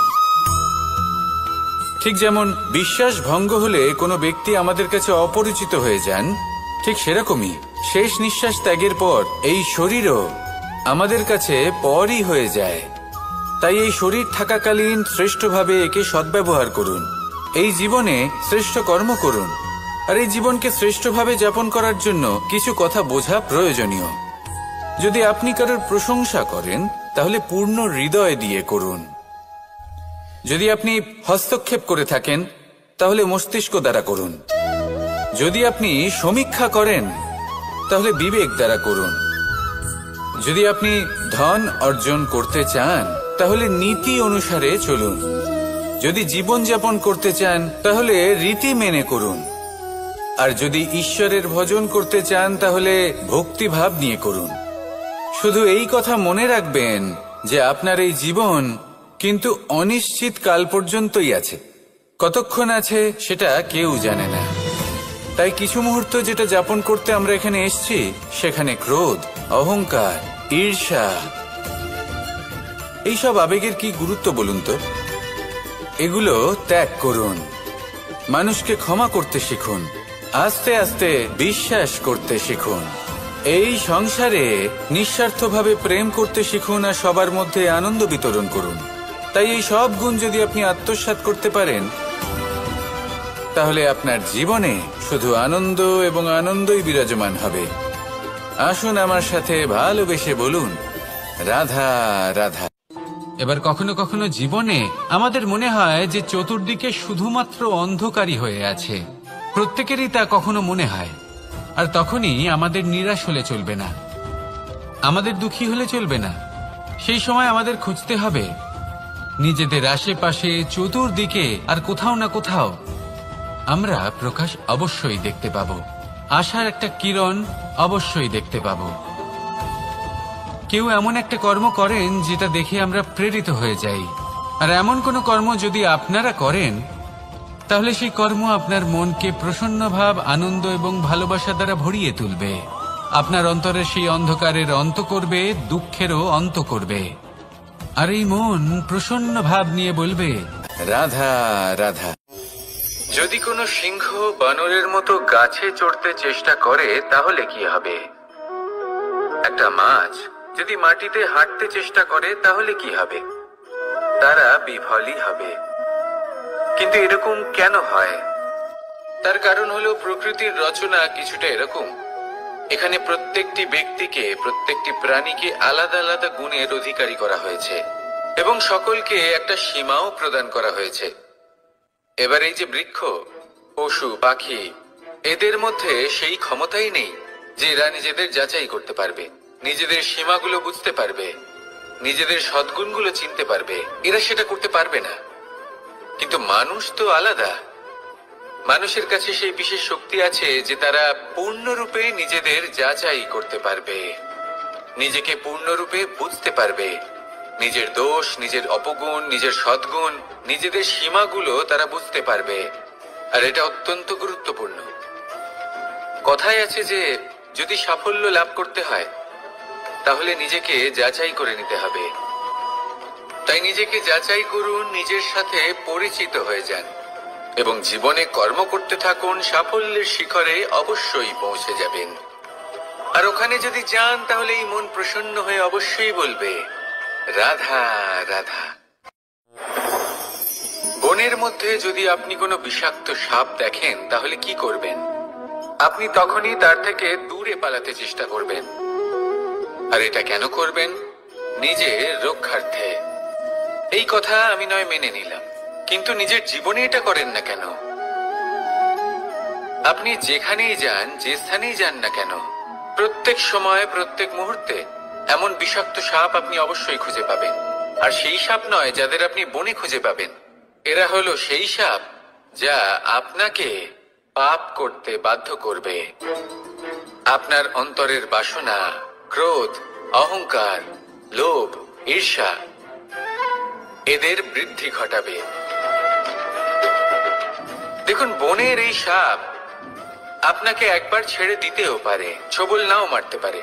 ঠিক যেমন বিশ্বাস ভঙ্গ হলে কোনো ব্যক্তি আমাদের কাছে অপরিচিত হয়ে যান, ঠিক সেরকমই শেষ নিঃশ্বাস ত্যাগের পর এই শরীরও আমাদের কাছে পরই হয়ে যায়। তাই এই শরীর থাকাকালীন শ্রেষ্ঠভাবে একে সদ্ব্যবহার করুন, এই জীবনে শ্রেষ্ঠ কর্ম করুন। আর এই জীবনকে শ্রেষ্ঠভাবে যাপন করার জন্য কিছু কথা বোঝা প্রয়োজনীয়। যদি আপনি কারোর প্রশংসা করেন, তাহলে পূর্ণ হৃদয় দিয়ে করুন। যদি আপনি হস্তক্ষেপ করে থাকেন, তাহলে মস্তিষ্ক দ্বারা করুন। যদি আপনি সমীক্ষা করেন, তাহলে বিবেক দ্বারা করুন। যদি আপনি ধন অর্জন করতে চান, তাহলে নীতি অনুসারে চলুন। যদি জীবনযাপন করতে চান, তাহলে রীতি মেনে করুন। আর যদি ঈশ্বরের ভজন করতে চান, তাহলে ভক্তিভাব নিয়ে করুন। শুধু এই কথা মনে রাখবেন যে আপনার এই জীবন কিন্তু অনিশ্চিত কাল পর্যন্তই আছে। কতক্ষণ আছে সেটা কেউ জানে না। তাই কিছু মুহূর্ত যেটা যাপন করতে আমরা এখানে এসেছি, সেখানে ক্রোধ, অহংকার, ঈর্ষা, এইসব আবেগের কি গুরুত্ব বলুন তো? এগুলো ত্যাগ করুন। মানুষকে ক্ষমা করতে শিখুন, আস্তে আস্তে বিশ্বাস করতে শিখুন। এই সংসারে নিঃস্বার্থভাবে প্রেম করতে শিখুন, আর সবার মধ্যে আনন্দ বিতরণ করুন। তাই এই সব গুণ যদি আপনি আত্মসাৎ করতে পারেন, তাহলে আপনার জীবনে শুধু আনন্দ এবং আনন্দই বিরাজমান হবে। আসুন আমার সাথে ভালোবেসে বলুন, রাধা রাধা। এবার কখনো কখনো জীবনে আমাদের মনে হয় যে চতুর্দিকে শুধুমাত্র অন্ধকারই হয়ে আছে। প্রত্যেকেরই তা কখনো মনে হয়। আর তখনই আমাদের নিরাশ হলে চলবে না, আমাদের দুঃখী হলে চলবে না। সেই সময় আমাদের খুঁজতে হবে নিজেদের আশেপাশে, চতুর্দিকে, আর কোথাও না কোথাও আমরা প্রকাশ অবশ্যই দেখতে পাব, আশার একটা কিরণ অবশ্যই দেখতে পাব। কেউ এমন একটা কর্ম করেন যেটা দেখে আমরা প্রেরিত হয়ে যাই, আর এমন কোনো কর্ম যদি আপনারা করেন, তাহলে সেই কর্ম আপনার মনকে প্রসন্ন ভাব, আনন্দ এবং ভালোবাসা দ্বারা ভরিয়ে তুলবে। আপনার অন্তরের সেই অন্ধকারের অন্ত করবে, দুঃখেরও অন্ত করবে। আর এই মন প্রসন্ন ভাব নিয়ে বলবে, রাধা রাধা। যদি কোনো সিংহ বানরের মতো গাছে চড়তে চেষ্টা করে, তাহলে কি হবে? একটা মাছ যদি মাটিতে হাঁটতে চেষ্টা করে, তাহলে কি হবে? তারা বিফলই হবে। কিন্তু এরকম কেন হয়? তার কারণ হলো প্রকৃতির রচনা কিছুটা এরকম। এখানে প্রত্যেকটি ব্যক্তিকে, প্রত্যেকটি প্রাণীকে আলাদা আলাদা গুণের অধিকারী করা হয়েছে, এবং সকলকে একটা সীমাও প্রদান করা হয়েছে। এবার এই যে বৃক্ষ, পশু, পাখি, এদের মধ্যে সেই ক্ষমতাই নেই যে এরা নিজেদের যাচাই করতে পারবে, নিজেদের সীমাগুলো বুঝতে পারবে। নিজেদের সদ্গুণগুলো চিনতে পারবে, এরা সেটা করতে পারবে না। কিন্তু মানুষ তো আলাদা। মানুষের কাছে সেই বিশেষ শক্তি আছে যে তারা পূর্ণরূপে নিজেদের যাচাই করতে পারবে, নিজেকে পূর্ণরূপে বুঝতে পারবে, নিজের দোষ, নিজের অপগুণ, নিজের সদ্গুণ, নিজেদের সীমাগুলো তারা বুঝতে পারবে। আর এটা অত্যন্ত গুরুত্বপূর্ণ। কথায় আছে যে যদি সাফল্য লাভ করতে হয় তাহলে নিজেকে যাচাই করে নিতে হবে। তাই নিজেকে যাচাই করুন, নিজের সাথে পরিচিত হয়ে যান এবং জীবনে কর্ম করতে থাকুন। সাফল্যের শিখরে অবশ্যই পৌঁছে যাবেন। আর ওখানে যদি যান তাহলে এই মন প্রসন্ন হয়ে অবশ্যই বলবে, রাধা রাধা। বনের মধ্যে যদি আপনি কোনো বিষাক্ত সাপ দেখেন তাহলে কি করবেন? আপনি তখনই তার থেকে দূরে পালাতে চেষ্টা করবেন। আর এটা কেন করবেন? নিজের রক্ষার্থে। এই কথা আমি নয় মেনে নিলাম, কিন্তু নিজের জীবনে এটা করেন না কেন? আপনি যেখানেই যান, যে স্থানেই যান না কেন, প্রত্যেক সময়, প্রত্যেক মুহূর্তে এমন বিষাক্ত সাপ আপনি অবশ্যই খুঁজে পাবেন। আর সেই সাপ নয় যাদের আপনি বনে খুঁজে পাবেন, এরা হলো সেই সাপ যা আপনাকে পাপ করতে বাধ্য করবে। আপনার অন্তরের বাসনা, ক্রোধ, অহংকার, লোভ, ঈর্ষা এদের বৃদ্ধি ঘটাবে। দেখুন, বনের এই সাপ আপনাকে একবার ছেড়ে দিতেও পারে, ছোবল নাও মারতে পারে,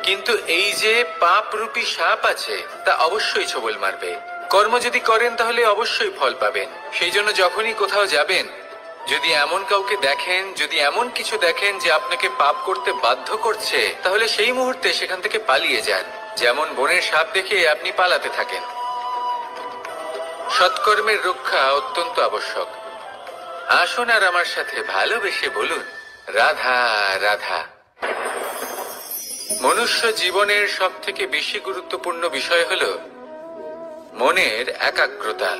কিন্তু এই যে পাপরূপী সাপ আছে তা অবশ্যই ছোবল মারবে। কর্ম যদি করেন তাহলে অবশ্যই ফল পাবেন। সেই জন্য যখনই কোথাও যাবেন, যদি এমন কাউকে দেখেন, যদি এমন কিছু দেখেন যে আপনাকে পাপ করতে বাধ্য করছে, তাহলে সেই মুহূর্তে সেখান থেকে পালিয়ে যান। যেমন বনের সাপ দেখে আপনি পালাতে থাকেন। সৎকর্মের রক্ষা অত্যন্ত আবশ্যক। আসুন আর আমার সাথে ভালোবেসে বলুন, রাধা রাধা। মনুষ্য জীবনের সব থেকে বেশি গুরুত্বপূর্ণ বিষয় হলো মনের একাগ্রতা।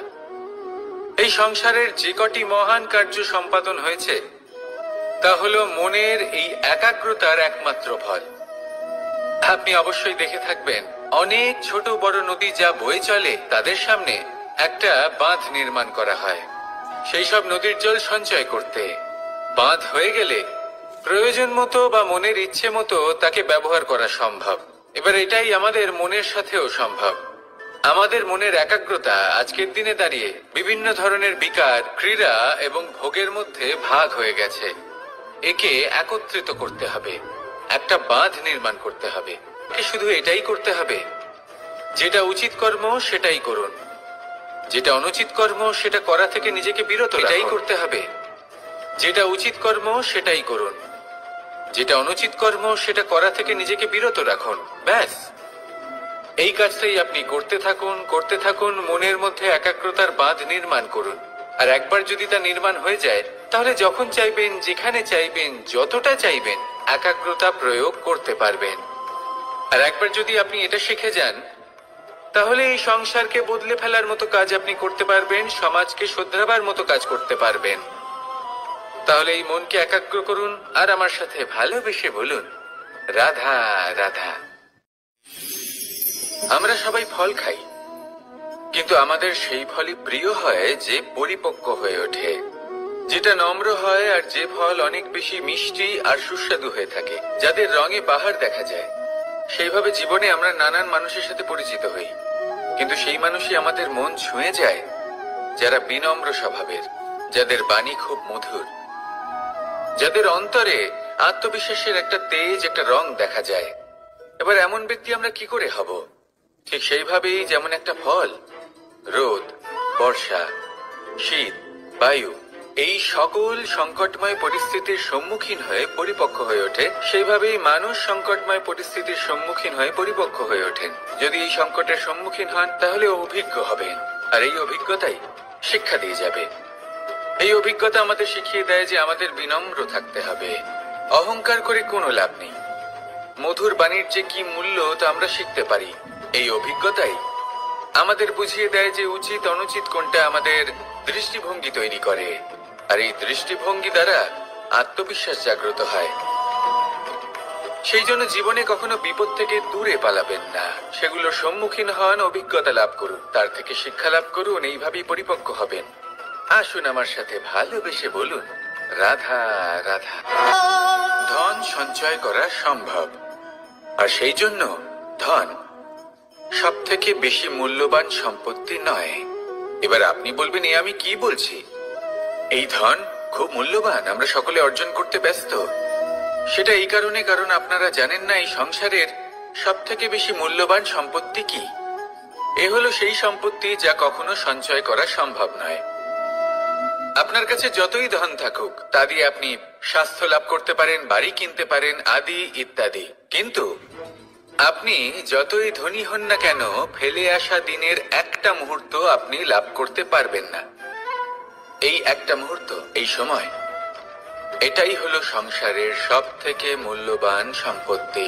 এই সংসারের যে কটি মহান কার্য সম্পাদন হয়েছে তা হলো মনের এই একাগ্রতার একমাত্র ফল। আপনি অবশ্যই দেখে থাকবেন, অনেক ছোট বড় নদী যা বয়ে চলে তাদের সামনে একটা বাঁধ নির্মাণ করা হয় সেই সব নদীর জল সঞ্চয় করতে। বাঁধ হয়ে গেলে প্রয়োজন মতো বা মনের ইচ্ছে মতো তাকে ব্যবহার করা সম্ভব। এবার এটাই আমাদের মনের সাথেও সম্ভব। আমাদের মনের একাগ্রতা আজকের দিনে দাঁড়িয়ে বিভিন্ন ধরনের বিকার, ক্রীড়া এবং ভোগের মধ্যে ভাগ হয়ে গেছে। একে একত্রিত করতে হবে, একটা বাঁধ নির্মাণ করতে হবে। শুধু এটাই করতে হবে, যেটা উচিত কর্ম সেটাই করুন, যেটা অনুচিত কর্ম সেটা করা থেকে নিজেকে বিরত রাখুন। এটাই করতে হবে, যেটা উচিত কর্ম সেটাই করুন, যেটা অনুচিত কর্ম সেটা করা থেকে নিজেকে বিরত রাখুন। ব্যাস, এই কাজটাই আপনি করতে থাকুন, করতে থাকুন। মনের মধ্যে একাগ্রতার বাঁধ নির্মাণ করুন। আর একবার যদি তা নির্মাণ হয়ে যায় তাহলে যখন চাইবেন, যেখানে চাইবেন, যতটা চাইবেন একাগ্রতা প্রয়োগ করতে পারবেন। আর একবার যদি আপনি এটা শিখে যান তাহলে এই সংসারকে বদলে ফেলার মতো কাজ আপনি করতে পারবেন, সমাজকে শোধরাবার মতো কাজ করতে পারবেন। তাহলে এই মনকে একাগ্র করুন আর আমার সাথে ভালোবেসে বলুন, রাধা রাধা। আমরা সবাই ফল খাই, কিন্তু আমাদের সেই ফলই প্রিয় হয় যে পরিপক্ক হয়ে ওঠে, যেটা নম্র হয়, আর যে ফল অনেক বেশি মিষ্টি আর সুস্বাদু হয়ে থাকে, যাদের রঙে বাহার দেখা যায়। সেইভাবে জীবনে আমরা নানান মানুষের সাথে পরিচিত হই, কিন্তু সেই মানুষই আমাদের মন ছুঁয়ে যায় যারা বিনম্র স্বভাবের, যাদের বাণী খুব মধুর, যাদের অন্তরে আত্মবিশ্বাসের একটা তেজ, একটা রং দেখা যায়। এবার এমন ব্যক্তি আমরা কি করে হব? ঠিক সেইভাবেই যেমন একটা ফল রোদ, বর্ষা, শীত, বায়ু এই সকল সংকটময় পরিস্থিতির সম্মুখীন হয়ে পরিপক্ক হয়ে ওঠে, সেইভাবেই মানুষ সংকটময় পরিস্থিতির সম্মুখীন হয়ে পরিপক্ক হয়ে ওঠেন। যদি এই সংকটের সম্মুখীন হন তাহলে অভিজ্ঞ হবেন, আর এই অভিজ্ঞতাই শিক্ষা দিয়ে যাবে। এই অভিজ্ঞতা আমাদের শিখিয়ে দেয় যে আমাদের বিনম্র থাকতে হবে। অহংকার করে কোনো লাভ নেই। মধুর বাণীর যে কি মূল্য তা আমরা শিখতে পারি। এই অভিজ্ঞতাই আমাদের বুঝিয়ে দেয় যে উচিত অনুচিত কোনটা আমাদের দৃষ্টিভঙ্গি তৈরি করে, আর এই দৃষ্টিভঙ্গি দ্বারা আত্মবিশ্বাস জাগ্রত হয়। সেই জন্য জীবনে কখনো বিপদ থেকে দূরে পালাবেন না, সেগুলোর সম্মুখীন হন, অভিজ্ঞতা লাভ করুন, তার থেকে শিক্ষা লাভ করুন, এইভাবেই পরিপক্ক হবেন। আসুন আমার সাথে ভালোবেসে বলুন, রাধা রাধা। ধন সঞ্চয় করা সম্ভব, আর সেই জন্য ধন সব থেকে বেশি মূল্যবান সম্পত্তি নয়। এবার আপনি বলবেন, এ আমি কি বলছি? এই ধন খুব মূল্যবান, আমরা সকলে অর্জন করতে ব্যস্ত। সেটা এই কারণে, কারণ আপনারা জানেন না এই সংসারের সব থেকে বেশি মূল্যবান সম্পত্তি কি। এ হলো সেই সম্পত্তি যা কখনো সঞ্চয় করা সম্ভব নয়। আপনার কাছে যতই ধন থাকুক তা দিয়ে আপনি স্বাস্থ্য লাভ করতে পারেন, বাড়ি কিনতে পারেন, আদি ইত্যাদি, কিন্তু আপনি যতই ধনী হন না কেন, ফেলে আসা দিনের একটা মুহূর্ত আপনি লাভ করতে পারবেন না। এই একটা মুহূর্ত, এই সময়, এটাই হলো সংসারের সব থেকে মূল্যবান সম্পত্তি।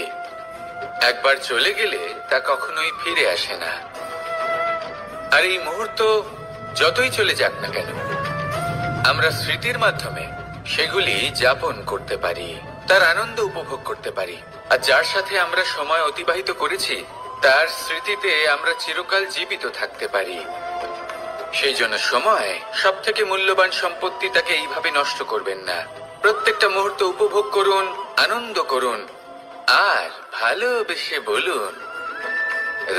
একবার চলে গেলে তা কখনোই ফিরে আসে না। আর এই মুহূর্ত যতই চলে যাক না কেন, আমরা স্মৃতির মাধ্যমে সেগুলি যাপন করতে পারি, তার আনন্দ উপভোগ করতে পারি। আর যার সাথে আমরা সময় অতিবাহিত করেছি তার স্মৃতিতে আমরা চিরকাল জীবিত থাকতে পারি। সেই জন্য সময় সব থেকে মূল্যবান সম্পত্তি, তাকে এইভাবে নষ্ট করবেন না। প্রত্যেকটা মুহূর্ত উপভোগ করুন, আনন্দ করুন, আর ভালোবেসে বলুন,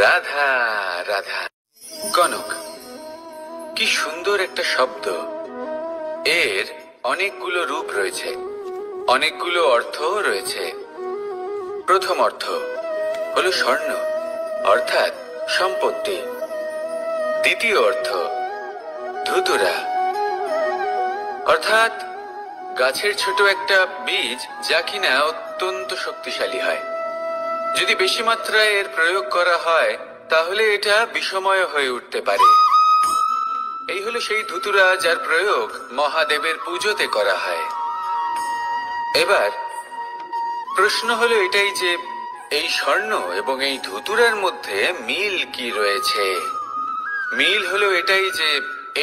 রাধা রাধা। কনক, কি সুন্দর একটা শব্দ। এর অনেকগুলো রূপ রয়েছে, অনেকগুলো অর্থ রয়েছে। প্রথম অর্থ হলো স্বর্ণ, অর্থাৎ সম্পত্তি। দ্বিতীয় অর্থ ধুতুরা, অর্থাৎ গাছের ছোট একটা বীজ, যা কিনা অত্যন্ত শক্তিশালী হয়। যদি বেশি মাত্রায় এর প্রয়োগ করা হয় তাহলে এটা বিষময় হয়ে উঠতে পারে। এই হলো সেই ধুতুরা যার প্রয়োগ মহাদেবের পুজোতে করা হয়। এবার প্রশ্ন হলো এটাই যে এই স্বর্ণ এবং এই ধুতুরার মধ্যে মিল কি রয়েছে। মিল হলো এটাই যে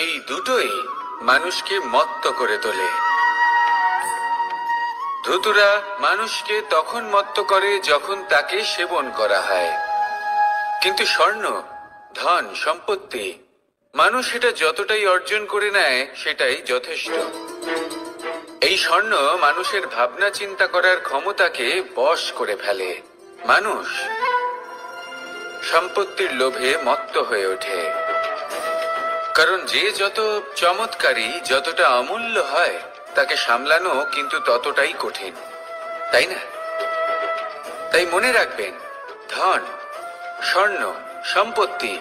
এই দুটোই মানুষকে মত্ত করে তোলে। ধুতুরা মানুষকে তখন মত্ত করে যখন তাকে সেবন করা হয়, কিন্তু স্বর্ণ, ধন, সম্পত্তি, মানুষ এটা যতটাই অর্জন করে নেয় সেটাই যথেষ্ট। এই স্বর্ণ মানুষের ভাবনা চিন্তা করার ক্ষমতাকে বশ করে ফেলে। মানুষ সম্পত্তির লোভে মত্ত হয়ে ওঠে, কারণ যে যত চমৎকারী, যতটা অমূল্য হয় তাকে সামলানো কিন্তু ততটাই কঠিন, তাই না? তাই মনে রাখবেন, ধন, স্বর্ণ, সম্পত্তি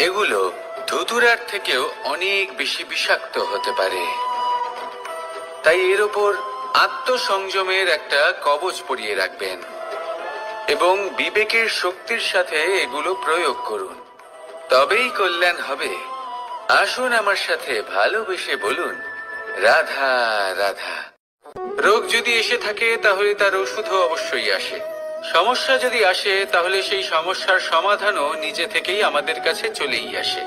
এগুলো ধুতুরার থেকেও অনেক বেশি বিষাক্ত হতে পারে। তাই এর ওপর আত্মসংযমের একটা কবচ পরিয়ে রাখবেন এবং বিবেকের শক্তির সাথে এগুলো প্রয়োগ করুন, তবেই কল্যাণ হবে। আসুন আমার সাথে ভালোবেসে বলুন, রাধা রাধা। রোগ যদি এসে থাকে তাহলে তার ওষুধও অবশ্যই আসে। সমস্যা যদি আসে তাহলে সেই সমস্যার সমাধানও নিজে থেকেই আমাদের কাছে চলেই আসে।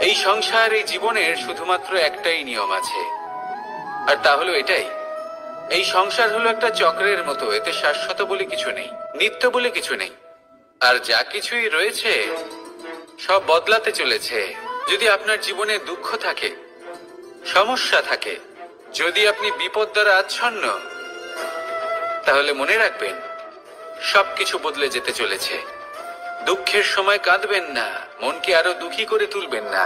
এই সংসার, এই জীবনের শুধুমাত্র একটাই নিয়ম আছে, আর তা হলো এটাই, এই সংসার হলো একটা চক্রের মতো। এতে শাশ্বত বলে কিছু নেই, নিত্য বলে কিছু নেই, আর যা কিছুই রয়েছে সব বদলাতে চলেছে। যদি আপনার জীবনে দুঃখ থাকে, সমস্যা থাকে, যদি আপনি বিপদ দ্বারা আচ্ছন্ন, তাহলে মনে রাখবেন সবকিছু বদলে যেতে চলেছে। দুঃখের সময় কাঁদবেন না, মনকে আরো দুঃখী করে তুলবেন না,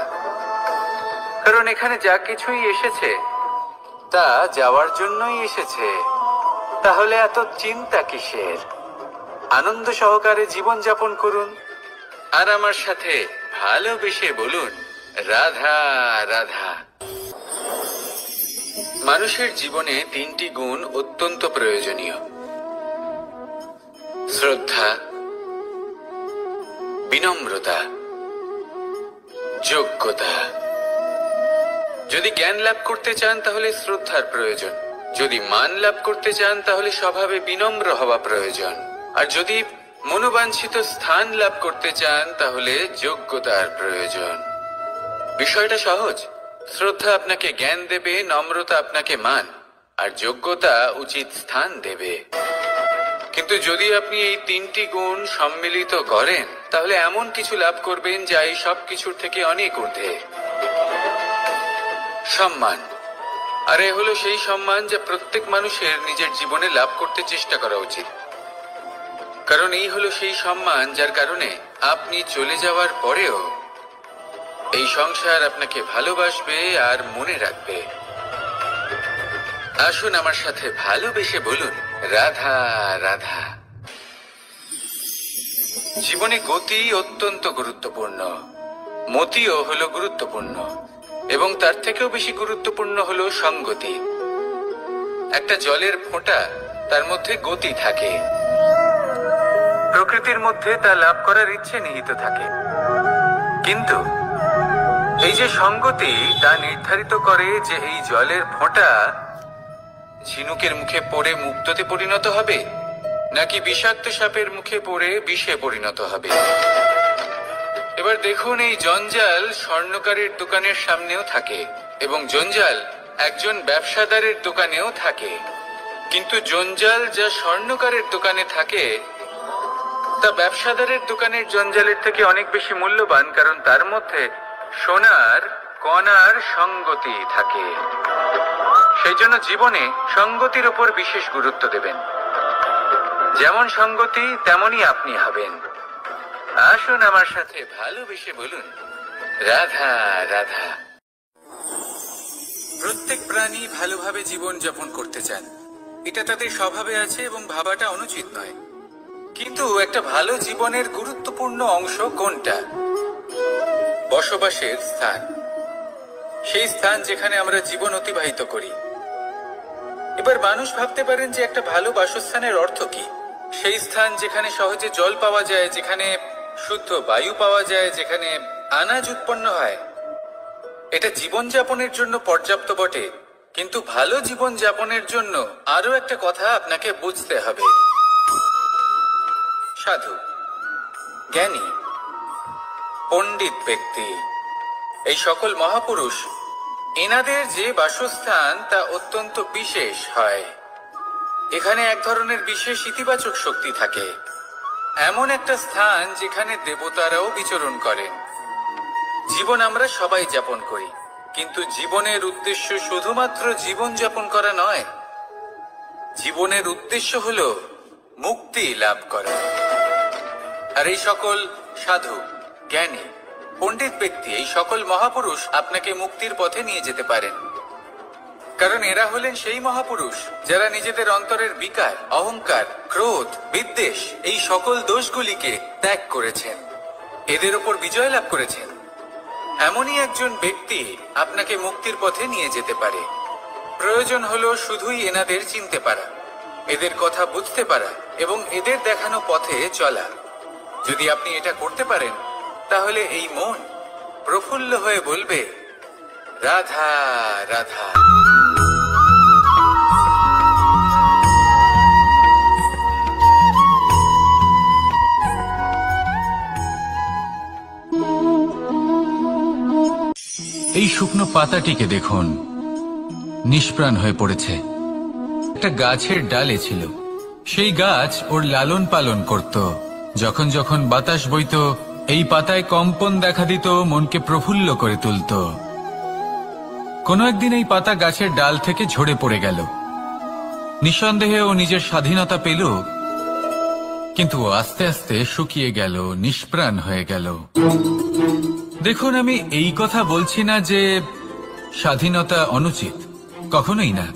কারণ এখানে যা কিছুই এসেছে তা যাওয়ার জন্যই এসেছে। তাহলে এত চিন্তা কিসের? আনন্দ সহকারে জীবন যাপন করুন, আর আমার সাথে ভালোবেসে বলুন, রাধা রাধা। মানুষের জীবনে তিনটি গুণ অত্যন্ত প্রয়োজনীয়: শ্রদ্ধা, বিনম্রতা, যোগ্যতা। যদি জ্ঞান লাভ করতে চান তাহলে শ্রদ্ধার প্রয়োজন, যদি মান লাভ করতে চান তাহলে স্বভাবে বিনম্র হওয়া প্রয়োজন, আর যদি মনোবাঞ্ছিত স্থান লাভ করতে চান তাহলে যোগ্যতার প্রয়োজন। বিষয়টা সহজ। শ্রদ্ধা আপনাকে জ্ঞান দেবে, নম্রতা আপনাকে মান, আর যোগ্যতা উচিত স্থান দেবে। কিন্তু যদি আপনি এই তিনটি গুণ সম্মিলিত করেন তাহলে এমন কিছু লাভ করবেন যা এই সব কিছুর থেকে অনেক ঊর্ধ্বে। সম্মান। আর এ হলো সেই সম্মান যা প্রত্যেক মানুষের নিজের জীবনে লাভ করতে চেষ্টা করা উচিত, কারণ এই হলো সেই সম্মান যার কারণে আপনি চলে যাওয়ার পরেও এই সংসার আপনাকে ভালোবাসবে আর মনে রাখবে। আসুন আমার সাথে ভালোবেসে বলুন, রাধা রাধা। জীবনে গতি অত্যন্ত গুরুত্বপূর্ণ, মতিও হলো গুরুত্বপূর্ণ, এবং তার থেকেও বেশি গুরুত্বপূর্ণ হলো সঙ্গতি। একটা জলের ফোঁটা, তার মধ্যে গতি থাকে, প্রকৃতির মধ্যে তা লাভ করার ইচ্ছে নিহিত থাকে, কিন্তু এই যে সঙ্গতি তা নির্ধারিত করে যে এই জলের ফোঁটা ঝিনুকের মুখে পড়ে মুক্ততে পরিণত হবে নাকি বিষাক্ত সাপের মুখে পড়ে বিষে পরিণত হবে। এবার দেখুন, এই জঞ্জাল স্বর্ণকারের দোকানের সামনেও থাকে এবং জঞ্জাল একজন ব্যবসাদারের দোকানেও থাকে, কিন্তু জঞ্জাল যা স্বর্ণকারের দোকানে থাকে তা ব্যবসাদারের দোকানের জঞ্জালের থেকে অনেক বেশি মূল্যবান, কারণ তার মধ্যে সোনার কণার সঙ্গতি থাকে। সেই জন্য জীবনে সঙ্গতির উপর বিশেষ গুরুত্ব দেবেন। যেমন সঙ্গতি তেমনই আপনি হবেন। আসুন আমার সাথে ভালোবেসে বলুন, রাধা রাধা। প্রত্যেক প্রাণী ভালোভাবে জীবন যাপন করতে চান, এটা তাদের স্বভাবে আছে এবং ভাবাটা অনুচিত নয়। কিন্তু একটা ভালো জীবনের গুরুত্বপূর্ণ অংশ কোনটা? বসবাসের স্থান, সেই স্থান যেখানে আমরা জীবন অতিবাহিত করি। এবার মানুষ ভাবতে পারেন যে একটা ভালো বাসস্থানের অর্থ কি? সেই স্থান যেখানে সহজে জল পাওয়া যায়, যেখানে শুদ্ধ বায়ু পাওয়া যায়, যেখানে আনাজ উৎপন্ন হয়। এটা জীবনযাপনের জন্য পর্যাপ্ত বটে, কিন্তু ভালো জীবন যাপনের জন্য আরো একটা কথা আপনাকে বুঝতে হবে। সাধু, জ্ঞানী, পণ্ডিত ব্যক্তি, এই সকল মহাপুরুষ, এনাদের যে বাসস্থান তা অত্যন্ত বিশেষ হয়। এখানে এক ধরনের বিশেষ ইতিবাচক শক্তি থাকে, এমন একটা স্থান যেখানে দেবতারাও বিচরণ করেন। জীবন আমরা সবাই যাপন করি, কিন্তু জীবনের উদ্দেশ্য শুধুমাত্র জীবন যাপন করা নয়। জীবনের উদ্দেশ্য হলো মুক্তি লাভ করা। আর এই সকল সাধু, জ্ঞানী, পণ্ডিত ব্যক্তি, এই সকল মহাপুরুষ আপনাকে মুক্তির পথে নিয়ে যেতে পারেন, কারণ এরা হলেন সেই মহাপুরুষ যারা নিজেদের অন্তরের বিকার, অহংকার, ক্রোধ, বিদ্বেষ এই সকল দোষগুলিকে ত্যাগ করেছেন, এদের ওপর বিজয় লাভ করেছেন। এমনই একজন ব্যক্তি আপনাকে মুক্তির পথে নিয়ে যেতে পারে। প্রয়োজন হলো শুধুই এনাদের চিনতে পারা, এদের কথা বুঝতে পারা এবং এদের দেখানো পথে চলা। যদি আপনি এটা করতে পারেন তাহলে এই মন প্রফুল্ল হয়ে বলবে, রাধা রাধা। এই শুকনো পাতাটিকে দেখুন, নিষ্প্রাণ হয়ে পড়েছে। একটা গাছের ডালে ছিল, সেই গাছ ওর লালন পালন করত। যখন যখন বাতাস বইত, এই পাতায় কম্পন দেখা দিত, মনকে প্রফুল্ল করে তুলত। কোনো একদিন এই পাতা গাছের ডাল থেকে ঝরে পড়ে গেল। নিঃসন্দেহে ও নিজের স্বাধীনতা পেল, কিন্তু আস্তে আস্তে শুকিয়ে গেল, নিষ্প্রাণ হয়ে গেল। দেখুন, আমি এই কথা বলছি না যে স্বাধীনতা অনুচিত, কখনোই না,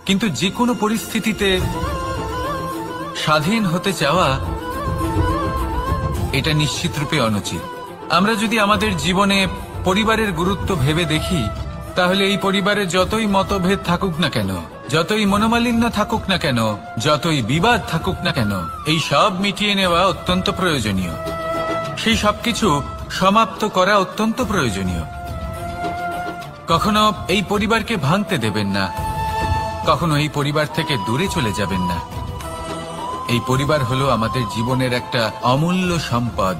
কিন্তু যে কোনো পরিস্থিতিতে স্বাধীন হতে চাওয়া এটা নিশ্চিত রূপে অনুচিত। আমরা যদি আমাদের জীবনে পরিবারের গুরুত্ব ভেবে দেখি, তাহলে এই পরিবারে যতই মতভেদ থাকুক না কেন, যতই মনোমালিন্য থাকুক না কেন, যতই বিবাদ থাকুক না কেন, এই সব মিটিয়ে নেওয়া অত্যন্ত প্রয়োজনীয়। সেই সবকিছু সমাপ্ত করা অত্যন্ত প্রয়োজনীয়। কখনো এই পরিবারকে ভাঙতে দেবেন না, কখনো এই পরিবার থেকে দূরে চলে যাবেন না। এই পরিবার হলো আমাদের জীবনের একটা অমূল্য সম্পদ,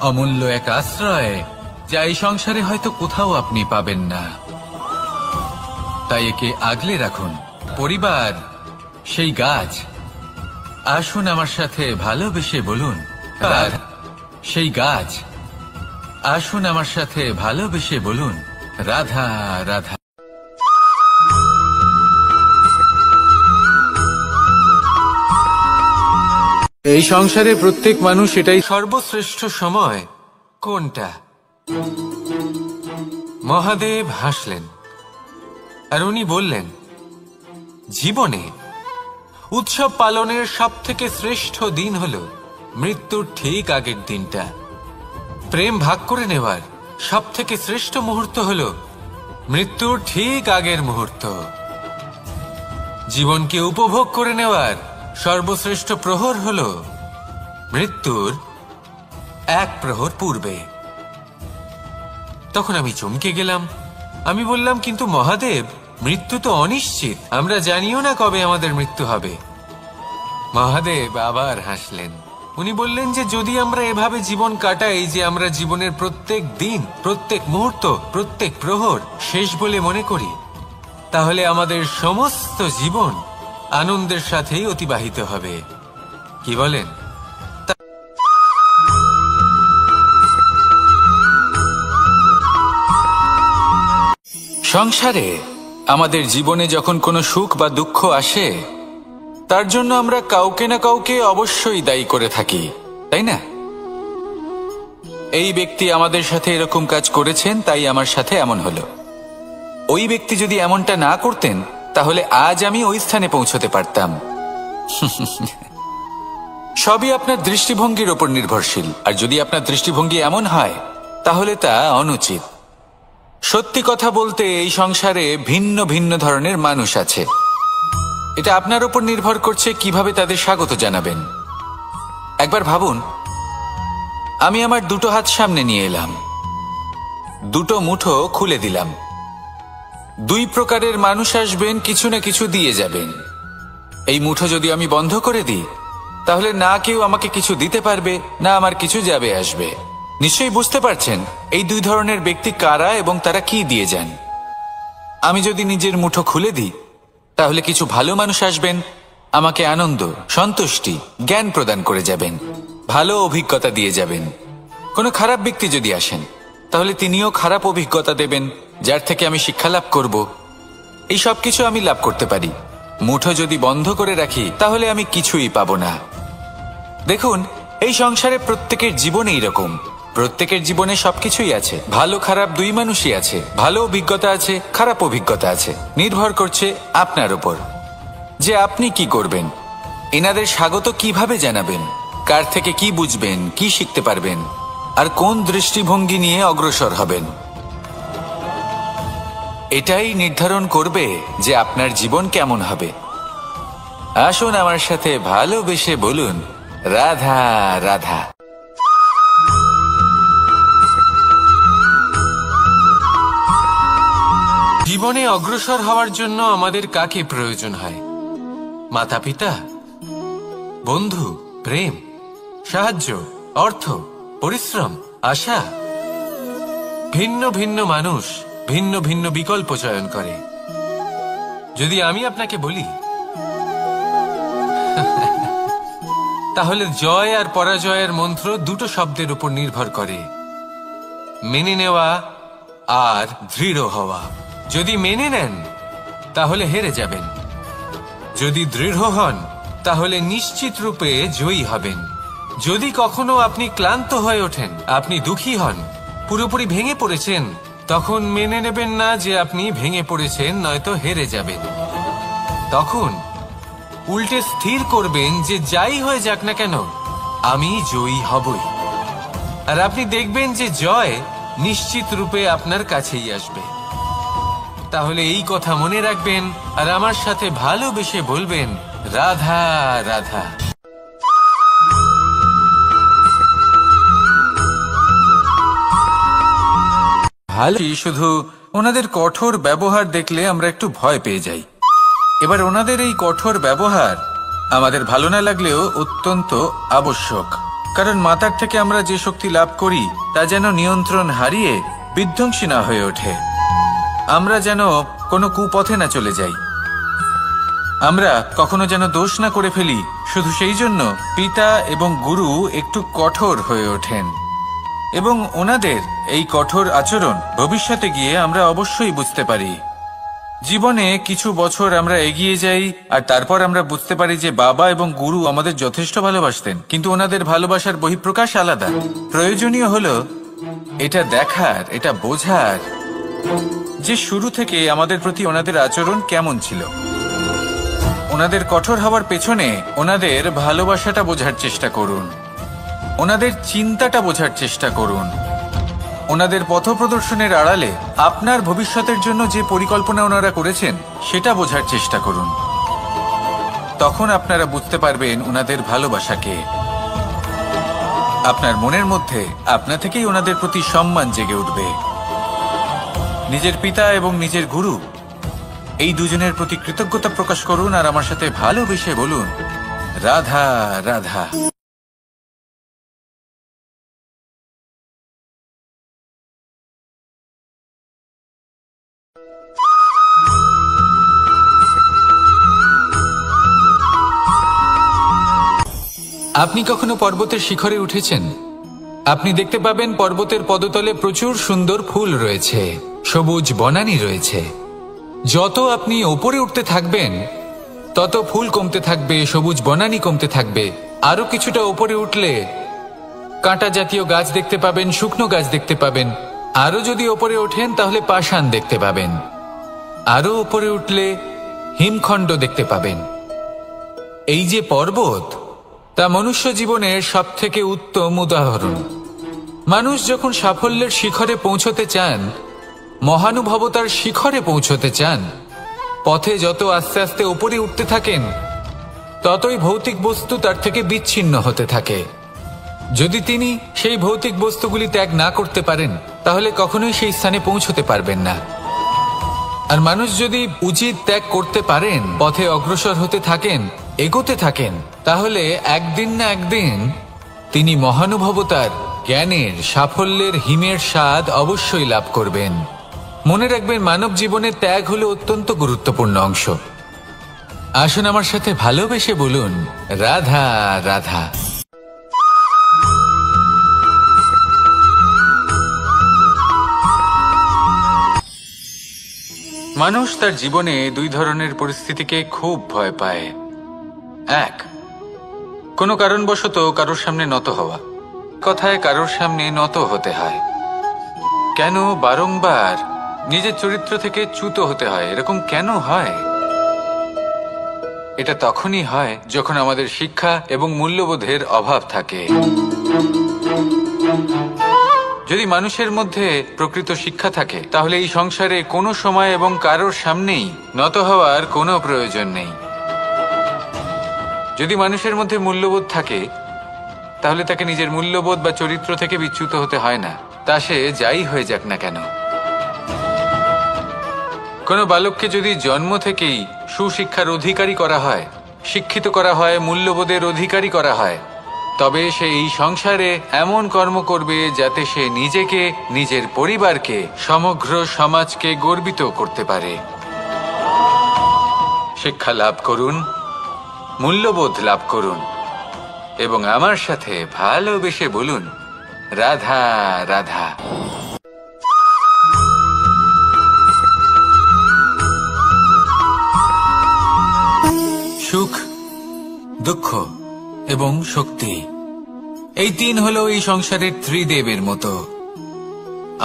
অমূল্য এক আশ্রয়, যা এই সংসারে হয়তো কোথাও আপনি পাবেন না। তাই একে আগলে রাখুন। পরিবার সেই গাছ, আসুন আমার সাথে ভালোবেসে বলুন রাধা। সেই গাছ, আসুন আমার সাথে ভালোবেসে বলুন রাধা রাধা। এই সংসারে প্রত্যেক মানুষ এটাই সর্বশ্রেষ্ঠ সময় কোনটা? মহাদেব হাসলেন আর উনি বললেন, জীবনে উৎসব পালনের সবথেকে শ্রেষ্ঠ দিন হলো মৃত্যুর ঠিক আগের দিনটা। প্রেম ভাগ করে নেওয়ার সবথেকে শ্রেষ্ঠ মুহূর্ত হলো মৃত্যুর ঠিক আগের মুহূর্ত। জীবনকে উপভোগ করে নেওয়ার সর্বশ্রেষ্ঠ প্রহর হলো মৃত্যুর এক প্রহর পূর্বে। তখন আমি চমকে গেলাম। আমি বললাম, কিন্তু মহাদেব, মৃত্যু তো অনিশ্চিত, আমরা জানিও না কবে আমাদের মৃত্যু হবে। মহাদেব আবার হাসলেন। উনি বললেন যে যদি আমরা এভাবে জীবন কাটাই যে আমরা জীবনের প্রত্যেক দিন, প্রত্যেক মুহূর্ত, প্রত্যেক প্রহর শেষ বলে মনে করি, তাহলে আমাদের সমস্ত জীবন আনন্দের সাথেই অতিবাহিত হবে। কি বলেন? সংসারে আমাদের জীবনে যখন কোনো সুখ বা দুঃখ আসে, তার জন্য আমরা কাউকে না কাউকে অবশ্যই দায়ী করে থাকি, তাই না? এই ব্যক্তি আমাদের সাথে এরকম কাজ করেছেন, তাই আমার সাথে এমন হলো। ওই ব্যক্তি যদি এমনটা না করতেন, তাহলে আজ আমি ওই স্থানে পৌঁছতে পারতাম। সবই আপনার দৃষ্টিভঙ্গির ওপর নির্ভরশীল, আর যদি আপনার দৃষ্টিভঙ্গি এমন হয়, তাহলে তা অনুচিত। সত্যি কথা বলতে, এই সংসারে ভিন্ন ভিন্ন ধরনের মানুষ আছে। এটা আপনার উপর নির্ভর করছে কিভাবে তাদের স্বাগত জানাবেন। একবার ভাবুন, আমি আমার দুটো হাত সামনে নিয়ে এলাম, দুটো মুঠো খুলে দিলাম। দুই প্রকারের মানুষ আসবেন, কিছু না কিছু দিয়ে যাবেন। এই মুঠো যদি আমি বন্ধ করে দিই, তাহলে না কেউ আমাকে কিছু দিতে পারবে, না আমার কিছু যাবে আসবে। নিশ্চয়ই বুঝতে পারছেন এই দুই ধরনের ব্যক্তি কারা এবং তারা কি দিয়ে যান। আমি যদি নিজের মুঠো খুলে দিই, তাহলে কিছু ভালো মানুষ আসবেন, আমাকে আনন্দ, সন্তুষ্টি, জ্ঞান প্রদান করে যাবেন, ভালো অভিজ্ঞতা দিয়ে যাবেন। কোনো খারাপ ব্যক্তি যদি আসেন, তাহলে তিনিও খারাপ অভিজ্ঞতা দেবেন, যার থেকে আমি শিক্ষা লাভ করব। এই সব কিছু আমি লাভ করতে পারি। মুঠো যদি বন্ধ করে রাখি, তাহলে আমি কিছুই পাবো না। দেখুন, এই সংসারে প্রত্যেকের জীবনে এইরকম। প্রত্যেকের জীবনে সবকিছুই আছে, ভালো খারাপ দুই মানুষই আছে। ভালো অভিজ্ঞতা আছে, খারাপ অভিজ্ঞতা আছে। নির্ভর করছে আপনার উপর যে আপনি কি করবেন, এনাদের স্বাগত কিভাবে জানাবেন, কার থেকে কি বুঝবেন, কি শিখতে পারবেন, আর কোন দৃষ্টিভঙ্গি নিয়ে অগ্রসর হবেন। এটাই নির্ধারণ করবে যে আপনার জীবন কেমন হবে। আসুন আমার সাথে ভালোবেসে বলুন রাধা রাধা। জীবনে অগ্রসর হওয়ার জন্য আমাদের কাকে প্রয়োজন হয়? মাতা পিতা, বন্ধু, প্রেম, সাহায্য, অর্থ, পরিশ্রম, আশা। ভিন্ন ভিন্ন মানুষ ভিন্ন ভিন্ন বিকল্প চয়ন করে। যদি আমি আপনাকে বলি, তাহলে জয় আর পরাজয়ের মন্ত্র দুটো শব্দের উপর নির্ভর করে, মেনে নেওয়া আর দৃঢ় হওয়া। যদি মেনে নেন, তাহলে হেরে যাবেন। যদি দৃঢ় হন, তাহলে নিশ্চিত রূপে জয়ী হবেন। যদি কখনো আপনি ক্লান্ত হয়ে ওঠেন, আপনি দুঃখী হন, পুরোপুরি ভেঙে পড়েছেন, তখন মেনে নেবেন না যে আপনি ভেঙে পড়েছেন, নয়তো হেরে যাবেন। তখন উল্টে স্থির করবেন যে যাই হয়ে যাক না কেন, আমি জয়ী হবই। আর আপনি দেখবেন যে জয় নিশ্চিত রূপে আপনার কাছেই আসবে। তাহলে এই কথা মনে রাখবেন আর আমার সাথে ভালোবেসে বলবেন রাধা রাধা। ভালো, শুধু ওনাদের কঠোর ব্যবহার দেখলে আমরা একটু ভয় পেয়ে যাই। এবার ওনাদের এই কঠোর ব্যবহার আমাদের ভালো না লাগলেও অত্যন্ত আবশ্যক, কারণ মাতার থেকে আমরা যে শক্তি লাভ করি তা যেন নিয়ন্ত্রণ হারিয়ে বিধ্বংসী না হয়ে ওঠে। আমরা যেন কোনো কুপথে না চলে যাই, আমরা কখনো যেন দোষ না করে ফেলি শুধু সেই জন্য পিতা এবং গুরু একটু কঠোর হয়ে ওঠেন, এবং ওনাদের এই কঠোর আচরণ ভবিষ্যতে গিয়ে আমরা অবশ্যই বুঝতে পারি। জীবনে কিছু বছর আমরা এগিয়ে যাই আর তারপর আমরা বুঝতে পারি যে বাবা এবং গুরু আমাদের যথেষ্ট ভালোবাসতেন, কিন্তু ওনাদের ভালোবাসার বহিঃপ্রকাশ আলাদা। প্রয়োজনীয় হলো এটা দেখার, এটা বোঝার যে শুরু থেকে আমাদের প্রতি ওনাদের আচরণ কেমন ছিল। ওনাদের কঠোর হওয়ার পেছনে ওনাদের ভালোবাসাটা বোঝার চেষ্টা করুন, ওনাদের চিন্তাটা বোঝার চেষ্টা করুন, ওনাদের পথপ্রদর্শনের আড়ালে আপনার ভবিষ্যতের জন্য যে পরিকল্পনা ওনারা করেছেন সেটা বোঝার চেষ্টা করুন। তখন আপনারা বুঝতে পারবেন ওনাদের ভালোবাসাকে। আপনার মনের মধ্যে আপনা থেকেই ওনাদের প্রতি সম্মান জেগে উঠবে। নিজের পিতা এবং নিজের গুরু এই দুজনের প্রতি কৃতজ্ঞতা প্রকাশ করুন আর আমার সাথে ভালোবেসে বলুন, রাধা রাধা। আপনি কখনো পর্বতের শিখরে উঠেছেন? আপনি দেখতে পাবেন পর্বতের পদতলে প্রচুর সুন্দর ফুল রয়েছে, সবুজ বনানী রয়েছে। যত আপনি ওপরে উঠতে থাকবেন তত ফুল কমতে থাকবে, সবুজ বনানী কমতে থাকবে। আরো কিছুটা ওপরে উঠলে কাঁটা জাতীয় গাছ দেখতে পাবেন, শুকনো গাছ দেখতে পাবেন। আরো যদি ওপরে ওঠেন তাহলে পাষাণ দেখতে পাবেন। আরো ওপরে উঠলে হিমখণ্ড দেখতে পাবেন। এই যে পর্বত, তা মনুষ্য জীবনের সবথেকে উত্তম উদাহরণ। মানুষ যখন সাফল্যের শিখরে পৌঁছতে চান, মহানুভবতার শিখরে পৌঁছতে চান, পথে যত আস্তে আস্তে উপরে উঠতে থাকেন ততই ভৌতিক বস্তু তার থেকে বিচ্ছিন্ন হতে থাকে। যদি তিনি সেই ভৌতিক বস্তুগুলি ত্যাগ না করতে পারেন তাহলে কখনোই সেই স্থানে পৌঁছতে পারবেন না। আর মানুষ যদি উচিত ত্যাগ করতে পারেন, পথে অগ্রসর হতে থাকেন, এগোতে থাকেন, তাহলে একদিন না একদিন তিনি মহানুভবতার, জ্ঞানের, সাফল্যের হিমের স্বাদ অবশ্যই লাভ করবেন। মনে রাখবেন, মানব জীবনে ত্যাগ হলো অত্যন্ত গুরুত্বপূর্ণ অংশ। আসুন আমার সাথে ভালোবেসে বলুন, রাধা রাধা। মানুষ তার জীবনে দুই ধরনের পরিস্থিতিকে খুব ভয় পায়। এক, কোনো কারণবশত কারোর সামনে নত হওয়া, কথায় কারোর সামনে নত হতে হয়। কেন বারংবার নিজের চরিত্র থেকে চ্যুত হতে হয়? এরকম কেন হয়? এটা তখনই হয় যখন আমাদের শিক্ষা এবং মূল্যবোধের অভাব থাকে। যদি মানুষের মধ্যে প্রকৃত শিক্ষা থাকে তাহলে এই সংসারে কোনো সময় এবং কারোর সামনেই নত হওয়ার কোনো প্রয়োজন নেই। যদি মানুষের মধ্যে মূল্যবোধ থাকে তাহলে তাকে নিজের মূল্যবোধ বা চরিত্র থেকে বিচ্যুত হতে হয় না, তা সে যাই হয়ে যাক না কেন। কোনো বালককে যদি জন্ম থেকেই সুশিক্ষার অধিকারী করা হয়, শিক্ষিত করা হয়, মূল্যবোধের অধিকারী করা হয়, তবে সে এই সংসারে এমন কর্ম করবে যাতে সে নিজেকে, নিজের পরিবারকে, সমগ্র সমাজকে গর্বিত করতে পারে। শিক্ষা লাভ করুন, মূল্যবোধ লাভ করুন এবং আমার সাথে ভালোবেসে বলুন, রাধা রাধা। সুখ, দুঃখ এবং শক্তি, এই তিন হলো এই সংসারের ত্রিদেবের মতো।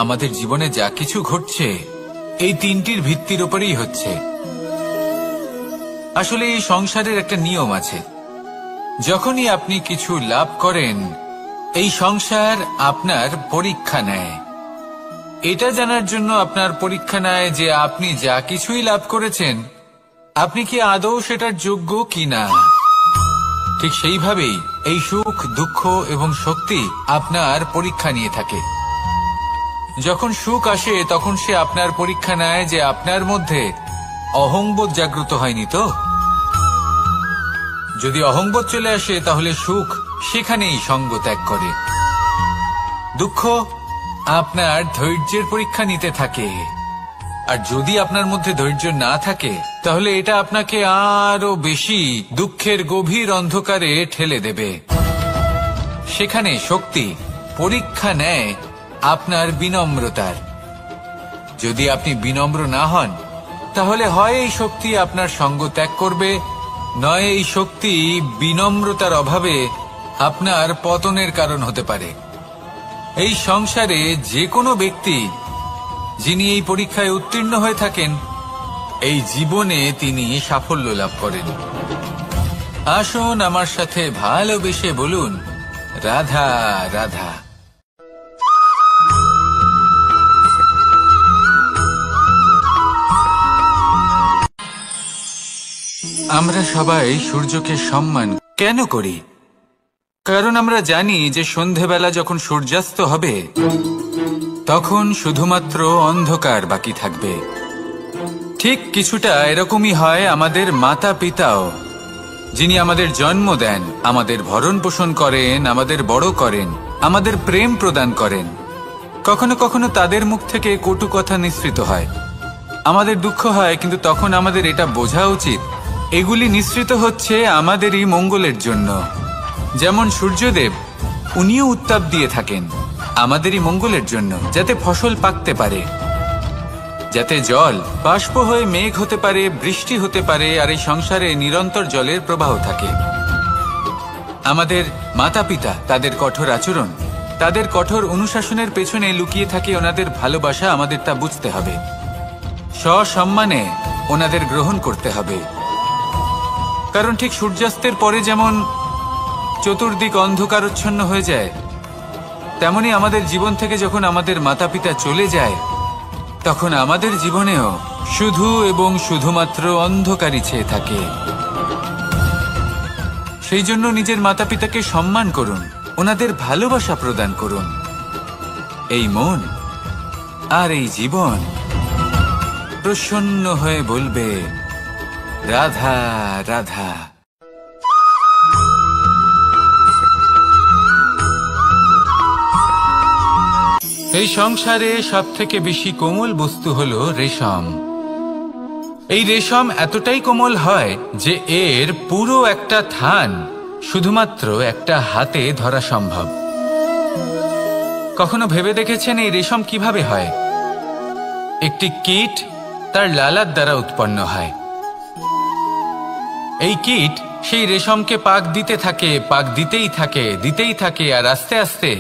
আমাদের জীবনে যা কিছু ঘটছে এই তিনটির ভিত্তির উপরেই হচ্ছে। আসলে এই সংসারের একটা নিয়ম আছে, যখনই আপনি কিছু লাভ করেন এই সংসার আপনার পরীক্ষা নেয়। এটা জানার জন্য আপনার পরীক্ষা নেয় যে আপনি যা কিছুই লাভ করেছেন আপনি কি আদৌ সেটার যোগ্য কিনা। ঠিক সেইভাবেই এই সুখ, দুঃখ এবং শক্তি আপনার পরীক্ষা নিয়ে থাকে। যখন সুখ আসে তখন সে আপনার পরীক্ষা নেয় যে আপনার মধ্যে অহংবোধ জাগ্রত হয়নি তো। যদি অহংবোধ চলে আসে তাহলে সুখ সেখানেই সঙ্গ ত্যাগ করে। দুঃখ আপনার ধৈর্যের পরীক্ষা নিতে থাকে, আর যদি আপনার মধ্যে ধৈর্য না থাকে তাহলে এটা আপনাকে আরো বেশি দুঃখের গভীর অন্ধকারে ঠেলে দেবে। সেখানে শক্তি পরীক্ষা নেয় আপনার বিনম্রতার। যদি আপনি বিনম্র না হন, তাহলে হয় এই শক্তি আপনার সঙ্গ ত্যাগ করবে, নয় এই শক্তি বিনম্রতার অভাবে আপনার পতনের কারণ হতে পারে। এই সংসারে যে কোনো ব্যক্তি যিনি এই পরীক্ষায় উত্তীর্ণ হয়ে থাকেন, এই জীবনে তিনি সাফল্য লাভ করেন। আসুন আমার সাথে ভালোবেসে বলুন, রাধা রাধা। আমরা সবাই সূর্যকে সম্মান কেন করি? কারণ আমরা জানি যে সন্ধেবেলা যখন সূর্যাস্ত হবে, তখন শুধুমাত্র অন্ধকার বাকি থাকবে। ঠিক কিছুটা এরকমই হয় আমাদের মাতা পিতাও, যিনি আমাদের জন্ম দেন, আমাদের ভরণ পোষণ করেন, আমাদের বড় করেন, আমাদের প্রেম প্রদান করেন। কখনো কখনো তাদের মুখ থেকে কটু কথা নিঃসৃত হয়, আমাদের দুঃখ হয়, কিন্তু তখন আমাদের এটা বোঝা উচিত এগুলি নিঃসৃত হচ্ছে আমাদেরই মঙ্গলের জন্য। যেমন সূর্যদেব, উনিও উত্তাপ দিয়ে থাকেন আমাদেরই মঙ্গলের জন্য, যাতে ফসল পাকতে পারে, যাতে জল বাষ্প হয়ে মেঘ হতে পারে, বৃষ্টি হতে পারে, আর এই সংসারে নিরন্তর জলের প্রবাহ থাকে। আমাদের মাতা পিতা, তাদের কঠোর আচরণ, তাদের কঠোর অনুশাসনের পেছনে লুকিয়ে থাকে ওনাদের ভালোবাসা। আমাদের তা বুঝতে হবে, সসম্মানে ওনাদের গ্রহণ করতে হবে। কারণ ঠিক সূর্যাস্তের পরে যেমন চতুর্দিক অন্ধকারচ্ছন্ন হয়ে যায়, তেমনি আমাদের জীবন থেকে যখন আমাদের মাতা পিতা চলে যায়, তখন আমাদের জীবনেও শুধু এবং শুধুমাত্র অন্ধকারই ছেয়ে থাকে। সেই জন্য নিজের মাতা পিতাকে সম্মান করুন, ওনাদের ভালোবাসা প্রদান করুন। এই মন আর এই জীবন প্রসন্ন হয়ে বলবে, রাধা রাধা। এই সংসারে সব থেকে বেশি কোমল বস্তু হলো রেশম। এই রেশম এতটাই কোমল হয় যে এর পুরো একটা থান শুধুমাত্র একটা হাতে ধরা সম্ভব। কখনো ভেবে দেখেছেন এই রেশম কিভাবে হয়? একটি কীট তার লালার দ্বারা উৎপন্ন হয়। এই কীট সেই রেশমকে পাক দিতে থাকে, পাক দিতেই থাকে, আর আস্তে আস্তে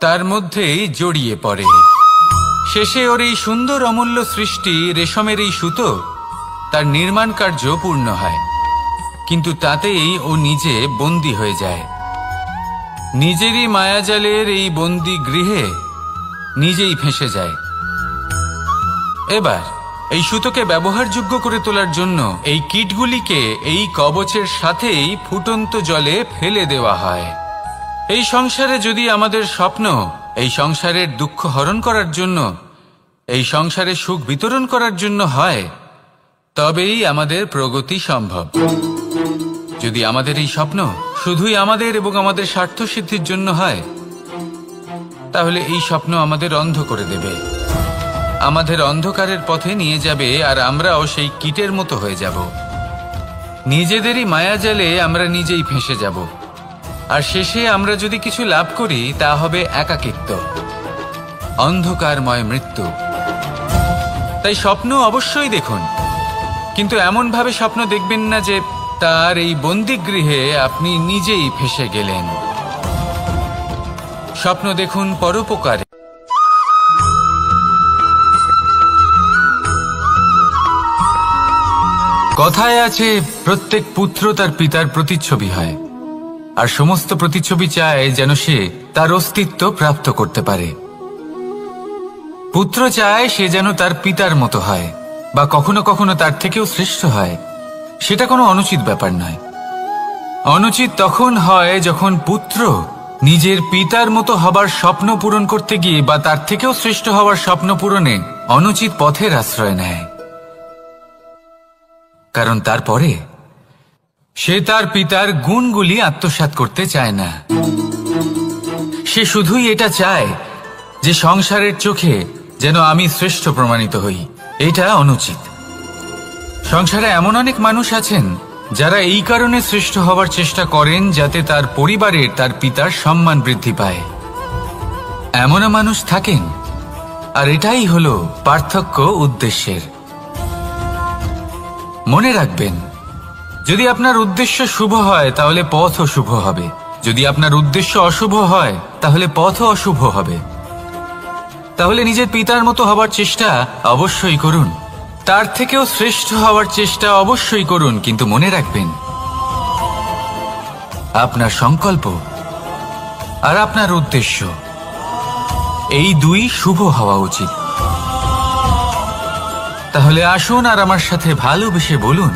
তার মধ্যেই জড়িয়ে পড়ে। শেষে ওর এই সুন্দর অমূল্য সৃষ্টি রেশমের এই সুতো, তার নির্মাণ কার্য পূর্ণ হয়, কিন্তু তাতেই ও নিজে বন্দী হয়ে যায়। নিজেরই মায়াজালের এই বন্দী গৃহে নিজেই ফেঁসে যায়। এবার এই সুতোকে ব্যবহারযোগ্য করে তোলার জন্য এই কীটগুলিকে এই কবচের সাথেই ফুটন্ত জলে ফেলে দেওয়া হয়। এই সংসারে যদি আমাদের স্বপ্ন এই সংসারের দুঃখ হরণ করার জন্য, এই সংসারে সুখ বিতরণ করার জন্য হয়, তবেই আমাদের প্রগতি সম্ভব। যদি আমাদের এই স্বপ্ন শুধুই আমাদের এবং আমাদের স্বার্থ সিদ্ধির জন্য হয়, তাহলে এই স্বপ্ন আমাদের অন্ধ করে দেবে, আমাদের অন্ধকারের পথে নিয়ে যাবে, আর আমরাও সেই কীটের মতো হয়ে যাব। নিজেদেরই মায়াজালে আমরা নিজেই ফেঁসে যাব, আর শেষে আমরা যদি কিছু লাভ করি তা হবে একাকিত্ব, অন্ধকারময় মৃত্যু। তাই স্বপ্ন অবশ্যই দেখুন, কিন্তু এমন ভাবে স্বপ্ন দেখবেন না যে তার এই বন্দিগৃহে আপনি নিজেই ফেঁসে গেলেন। স্বপ্ন দেখুন পরোপকারে। কথায় আছে, প্রত্যেক পুত্র তার পিতার প্রতিচ্ছবি হয়, আর সমস্ত প্রতিচ্ছবি চায় যেন সে তার অস্তিত্ব প্রাপ্ত করতে পারে। পুত্র চায় সে যেন তার পিতার মতো হয়, বা কখনো কখনো তার থেকেও শ্রেষ্ঠ হয়। সেটা কোনো অনুচিত ব্যাপার নয়। অনুচিত তখন হয় যখন পুত্র নিজের পিতার মতো হবার স্বপ্ন পূরণ করতে গিয়ে বা তার থেকেও শ্রেষ্ঠ হওয়ার স্বপ্ন পূরণে অনুচিত পথের আশ্রয় নেয়। কারণ তারপরে সে তার পিতার গুণগুলি আত্মসাৎ করতে চায় না। সে শুধুই এটা চায় যে সংসারের চোখে যেন আমি শ্রেষ্ঠ প্রমাণিত হই। এটা অনুচিত। সংসারে এমন অনেক মানুষ আছেন যারা এই কারণে শ্রেষ্ঠ হওয়ার চেষ্টা করেন যাতে তার পরিবারের তার পিতার সম্মান বৃদ্ধি পায়। এমনও মানুষ থাকেন, আর এটাই হলো পার্থক্য উদ্দেশ্যের। মনে রাখবেন, যদি আপনার উদ্দেশ্য শুভ হয় তাহলে পথও শুভ হবে, যদি আপনার উদ্দেশ্য অশুভ হয় তাহলে পথও অশুভ হবে। তাহলে নিজের পিতার মতো হবার চেষ্টা অবশ্যই করুন, তার থেকেও শ্রেষ্ঠ হওয়ার চেষ্টা অবশ্যই করুন, কিন্তু মনে রাখবেন আপনার সংকল্প আর আপনার উদ্দেশ্য এই দুই শুভ হওয়া উচিত। তাহলে আসুন আর আমার সাথে ভালোবেসে বলুন,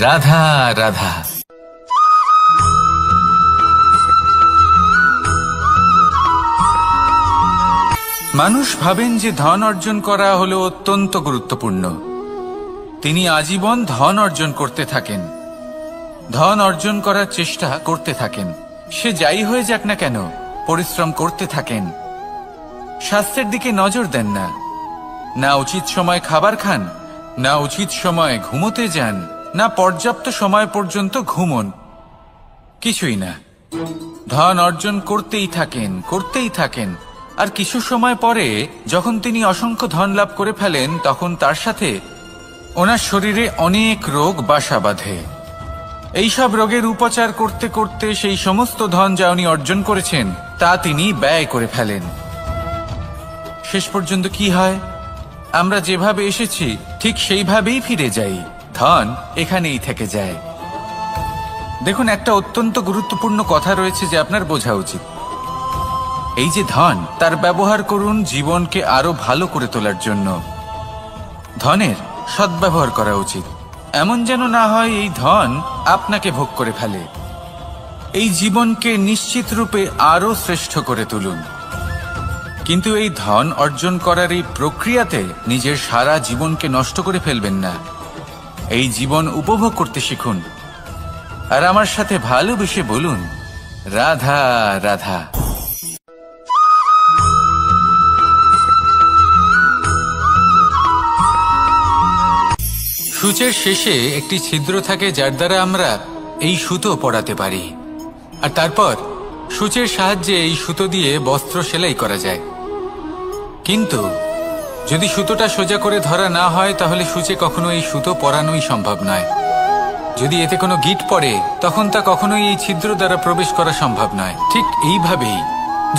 রাধা রাধা। মানুষ ভাবেন যে ধন অর্জন করা হলো অত্যন্ত গুরুত্বপূর্ণ। তিনি আজীবন ধন অর্জন করতে থাকেন, ধন অর্জন করার চেষ্টা করতে থাকেন। সে যাই হয়ে যাক না কেন, পরিশ্রম করতে থাকেন। স্বাস্থ্যের দিকে নজর দেন না, না উচিত সময় খাবার খান, না উচিত সময় ঘুমোতে যান, না পর্যাপ্ত সময় পর্যন্ত ঘুমন, কিছুই না। ধন অর্জন করতেই থাকেন, করতেই থাকেন। আর কিছু সময় পরে যখন তিনি অসংখ্য ধন লাভ করে ফেলেন, তখন তার সাথে ওনার শরীরে অনেক রোগ বাসা বাঁধে। এইসব রোগের উপচার করতে করতে সেই সমস্ত ধন যা উনি অর্জন করেছেন তা তিনি ব্যয় করে ফেলেন। শেষ পর্যন্ত কি হয়? আমরা যেভাবে এসেছি ঠিক সেইভাবেই ফিরে যাই, ধন এখানেই থেকে যায়। দেখুন, একটা অত্যন্ত গুরুত্বপূর্ণ কথা রয়েছে যে আপনার বোঝা উচিত। এই যে ধন, তার ব্যবহার করুন জীবনকে আরো ভালো করে তোলার জন্য। ধনের সদ্ব্যবহার করা উচিত, এমন যেন না হয় এই ধন আপনাকে ভোগ করে ফেলে। এই জীবনকে নিশ্চিত রূপে আরো শ্রেষ্ঠ করে তুলুন, কিন্তু এই ধন অর্জন করার এই প্রক্রিয়াতে নিজের সারা জীবনকে নষ্ট করে ফেলবেন না। এই জীবন উপভোগ করতে শিখুন আর আমার সাথে ভালোবেসে বলুন, রাধা রাধা। সূচের শেষে একটি ছিদ্র থাকে যার দ্বারা আমরা এই সুতো পরাতে পারি, আর তারপর সূচের সাহায্যে এই সুতো দিয়ে বস্ত্র সেলাই করা যায়। কিন্তু যদি সুতোটা সোজা করে ধরা না হয় তাহলে সূচে কখনো এই সুতো পরানোই সম্ভব নয়। যদি এতে কোনো গিঁট পড়ে তখন তা কখনোই এই ছিদ্র দ্বারা প্রবেশ করা সম্ভব নয়। ঠিক এইভাবেই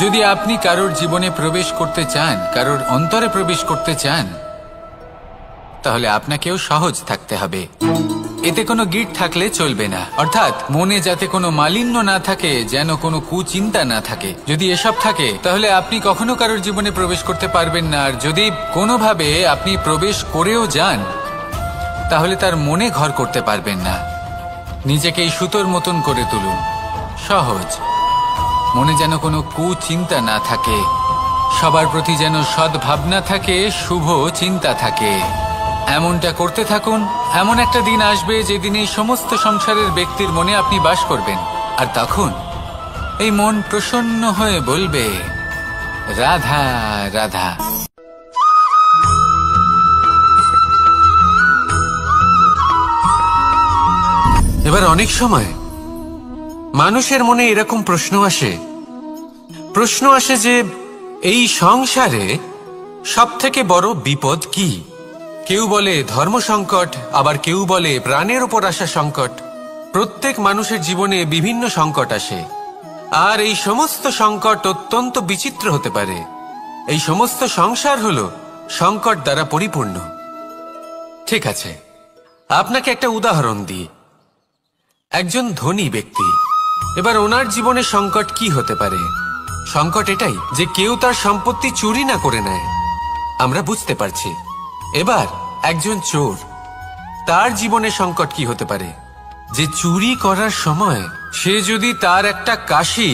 যদি আপনি কারোর জীবনে প্রবেশ করতে চান, কারোর অন্তরে প্রবেশ করতে চান, তাহলে আপনাকেও সহজ থাকতে হবে। এতে কোনো গিঁট থাকলে চলবে না, অর্থাৎ মনে যাতে কোনো মালিন্য না থাকে, যেন কোনো কুচিন্তা না থাকে। যদি এসব থাকে তাহলে আপনি কখনো কারোর জীবনে প্রবেশ করতে পারবেন না। আর যদি কোনোভাবে আপনি প্রবেশ করেও যান তাহলে তার মনে ঘর করতে পারবেন না। নিজেকে এই সুতোর মতন করে তুলুন, সহজ। মনে যেন কোনো কুচিন্তা না থাকে, সবার প্রতি যেন সদ্ভাবনা থাকে, শুভ চিন্তা থাকে। এমনটা করতে থাকুন। এমন একটা দিন আসবে যেদিন এই সমস্ত সংসারের ব্যক্তির মনে আপনি বাস করবেন, আর তখন এই মন প্রসন্ন হয়ে বলবে, রাধা রাধা। এবার অনেক সময় মানুষের মনে এরকম প্রশ্ন আসে যে এই সংসারে সবথেকে বড় বিপদ কি? কেউ বলে ধর্ম সংকট, আবার কেউ বলে প্রাণের উপর আসা সংকট। প্রত্যেক মানুষের জীবনে বিভিন্ন সংকট আসে, আর এই সমস্ত সংকট অত্যন্ত বিচিত্র হতে পারে। এই সমস্ত সংসার হলো সংকট দ্বারা পরিপূর্ণ। ঠিক আছে, আপনাকে একটা উদাহরণ দিই। একজন ধনী ব্যক্তি, এবার ওনার জীবনে সংকট কি হতে পারে? সংকট এটাই যে কেউ তার সম্পত্তি চুরি না করে নেয়, আমরা বুঝতে পারছি। এবার একজন চোর, তার জীবনে সংকট কি হতে পারে? যে চুরি করার সময় সে যদি তার একটা কাশি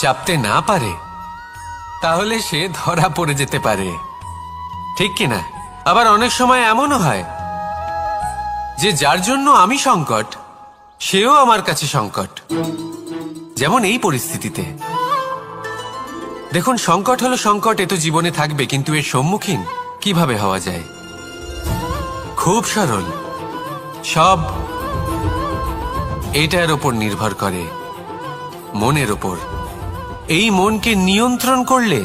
চাপতে না পারে তাহলে সে ধরা পড়ে যেতে পারে, ঠিক কিনা? আবার অনেক সময় এমনও হয় যে যার জন্য আমি সংকট, সেও আমার কাছে সংকট। যেমন এই পরিস্থিতিতে দেখুন, সংকট হলো সংকট, এ তো জীবনে থাকবে, কিন্তু এর সম্মুখীন কিভাবে হওয়া যায়? খুব সরল। সব এটার ওপর নির্ভর করে, মনের ওপর। এই মনকে নিয়ন্ত্রণ করলে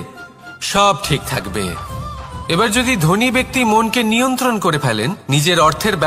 সব ঠিক থাকবে। এবার যদি ধনী ব্যক্তি মনকে নিয়ন্ত্রণ করে ফেলেন, নিজের অর্থের